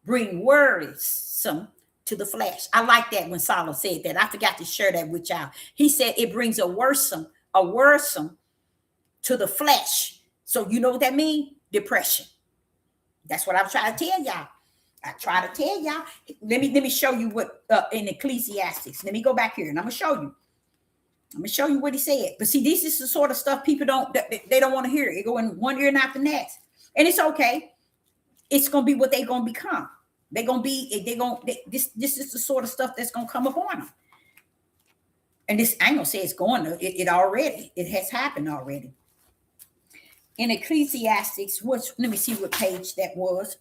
bring worrisome to the flesh. I like that when Solomon said that. I forgot to share that with y'all. He said it brings a worrisome to the flesh. So you know what that means? Depression. That's what I'm trying to tell y'all. I try to tell y'all. Let me show you what in Ecclesiastes. Let me go back here and I'm gonna show you. I'm gonna show you what he said. But see, this is the sort of stuff people don't want to hear. It go in one ear and out the next. And it's okay. It's gonna be what they're gonna become. This is the sort of stuff that's gonna come upon them. And this, I ain't gonna say it's going to, it has happened already. In Ecclesiastes, let me see what page that was.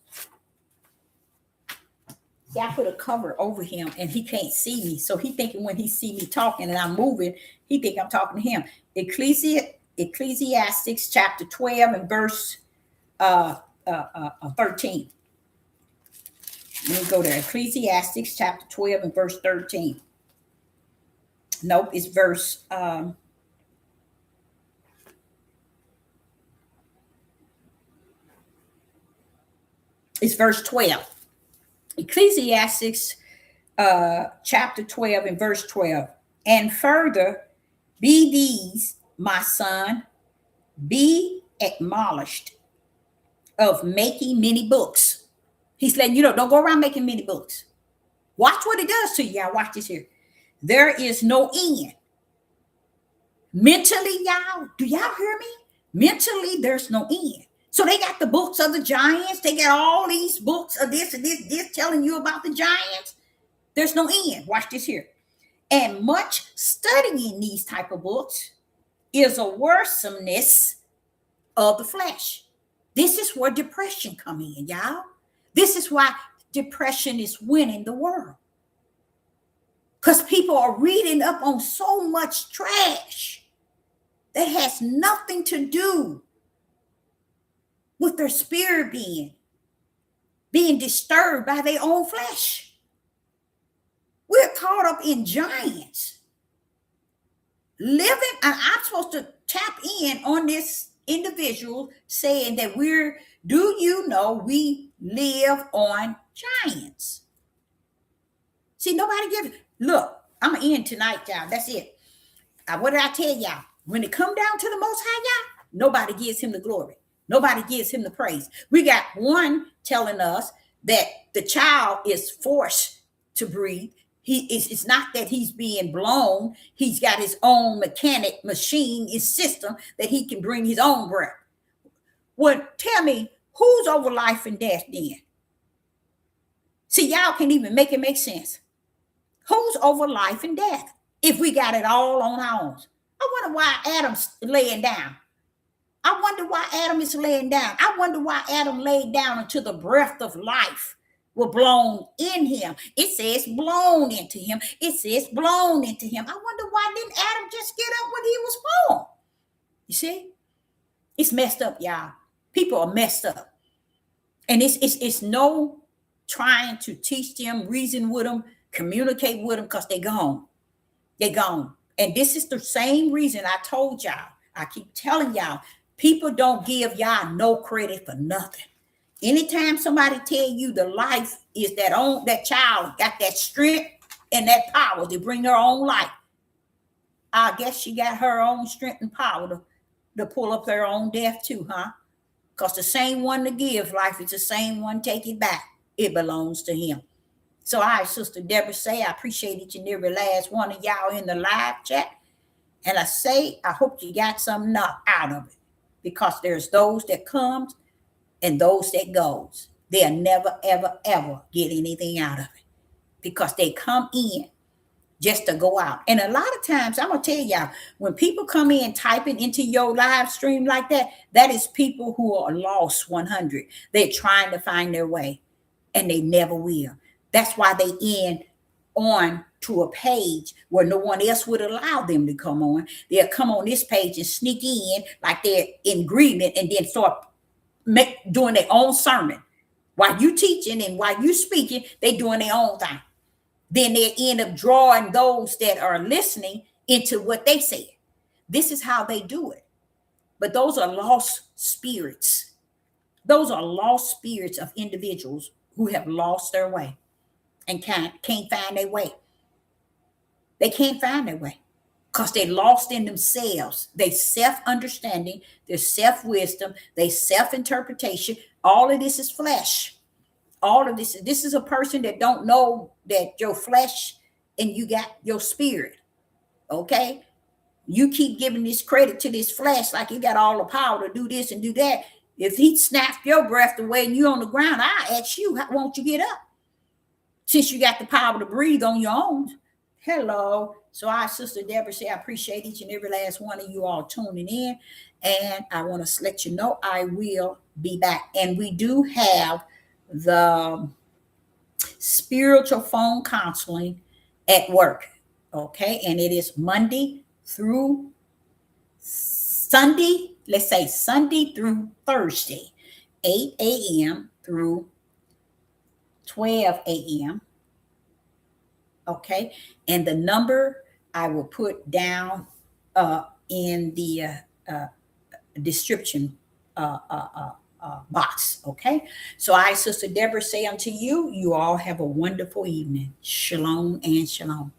See, I put a cover over him and he can't see me. So he thinking when he see me talking and I'm moving, he think I'm talking to him. Ecclesiastes chapter 12 and verse 13. Let me go there. Ecclesiastes chapter 12 and verse 13. Nope, it's verse it's verse 12. Ecclesiastes chapter 12 and verse 12. And further, be these, my son, be admonished of making many books. He's letting you know, don't go around making many books. Watch what it does to you. Y'all watch this here. There is no end. Mentally, y'all, do y'all hear me? Mentally, there's no end. So they got the books of the giants. They got all these books of this and this telling you about the giants. There's no end. Watch this here. And much studying these type of books is a worsomeness of the flesh. This is where depression come in, y'all. This is why depression is winning the world. Because people are reading up on so much trash that has nothing to do with their spirit being disturbed by their own flesh. We're caught up in giants. Living, and I'm supposed to tap in on this individual saying that do you know we live on giants? See, nobody gives. Look, I'm going to end tonight, y'all. That's it. What did I tell y'all? When it come down to the Most High, y'all, nobody gives him the glory. Nobody gives him the praise. We got one telling us that the child is forced to breathe. It's not that he's being blown. He's got his own machine, his system that he can bring his own breath. Well, tell me, who's over life and death then? See, y'all can't even make it make sense. Who's over life and death if we got it all on our own? I wonder why Adam's laying down. I wonder why Adam is laying down. I wonder why Adam laid down until the breath of life were blown in him. It says blown into him. It says blown into him. I wonder why didn't Adam just get up when he was born? You see? It's messed up, y'all. People are messed up. And it's no trying to teach them, reason with them, communicate with them, because they're gone. They're gone. And this is the same reason I told y'all. I keep telling y'all, people don't give y'all no credit for nothing. Anytime somebody tell you the life is that child got that strength and that power to bring her own life, I guess she got her own strength and power to pull up her own death too, huh? Because the same one to give life is the same one take it back. It belongs to him. So I, Sister Deborah, say I appreciate each and every last one of y'all in the live chat. And I say, I hope you got something out of it. Because there's those that comes and those that goes. They'll never, ever, ever get anything out of it. Because they come in just to go out. And a lot of times, I'm going to tell y'all, when people come in typing into your live stream like that, that is people who are lost 100. They're trying to find their way. And they never will. That's why they end on to a page where no one else would allow them to come on. They'll come on this page and sneak in like they're in agreement and then start doing their own sermon. While you teaching and while you speaking, they doing their own thing. Then they end up drawing those that are listening into what they said. This is how they do it. But those are lost spirits. Those are lost spirits of individuals who have lost their way and can't find their way. They can't find their way because they lost in themselves. They self-understanding, their self-wisdom, their self-interpretation. All of this is flesh. All of this is a person that don't know that your flesh and you got your spirit. Okay? You keep giving this credit to this flesh like you got all the power to do this and do that. If he snapped your breath away and you on the ground, I ask you, won't you get up? since you got the power to breathe on your own. Hello. So our sister Deborah say, I appreciate each and every last one of you all tuning in. And I want to let you know I will be back. And we do have the spiritual phone counseling at work. Okay. And it is Monday through Sunday. Let's say Sunday through Thursday, 8 a.m. through 12 a.m. Okay. And the number I will put down in the description box. Okay. So I, Sister Deborah, say unto you, you all have a wonderful evening. Shalom and shalom.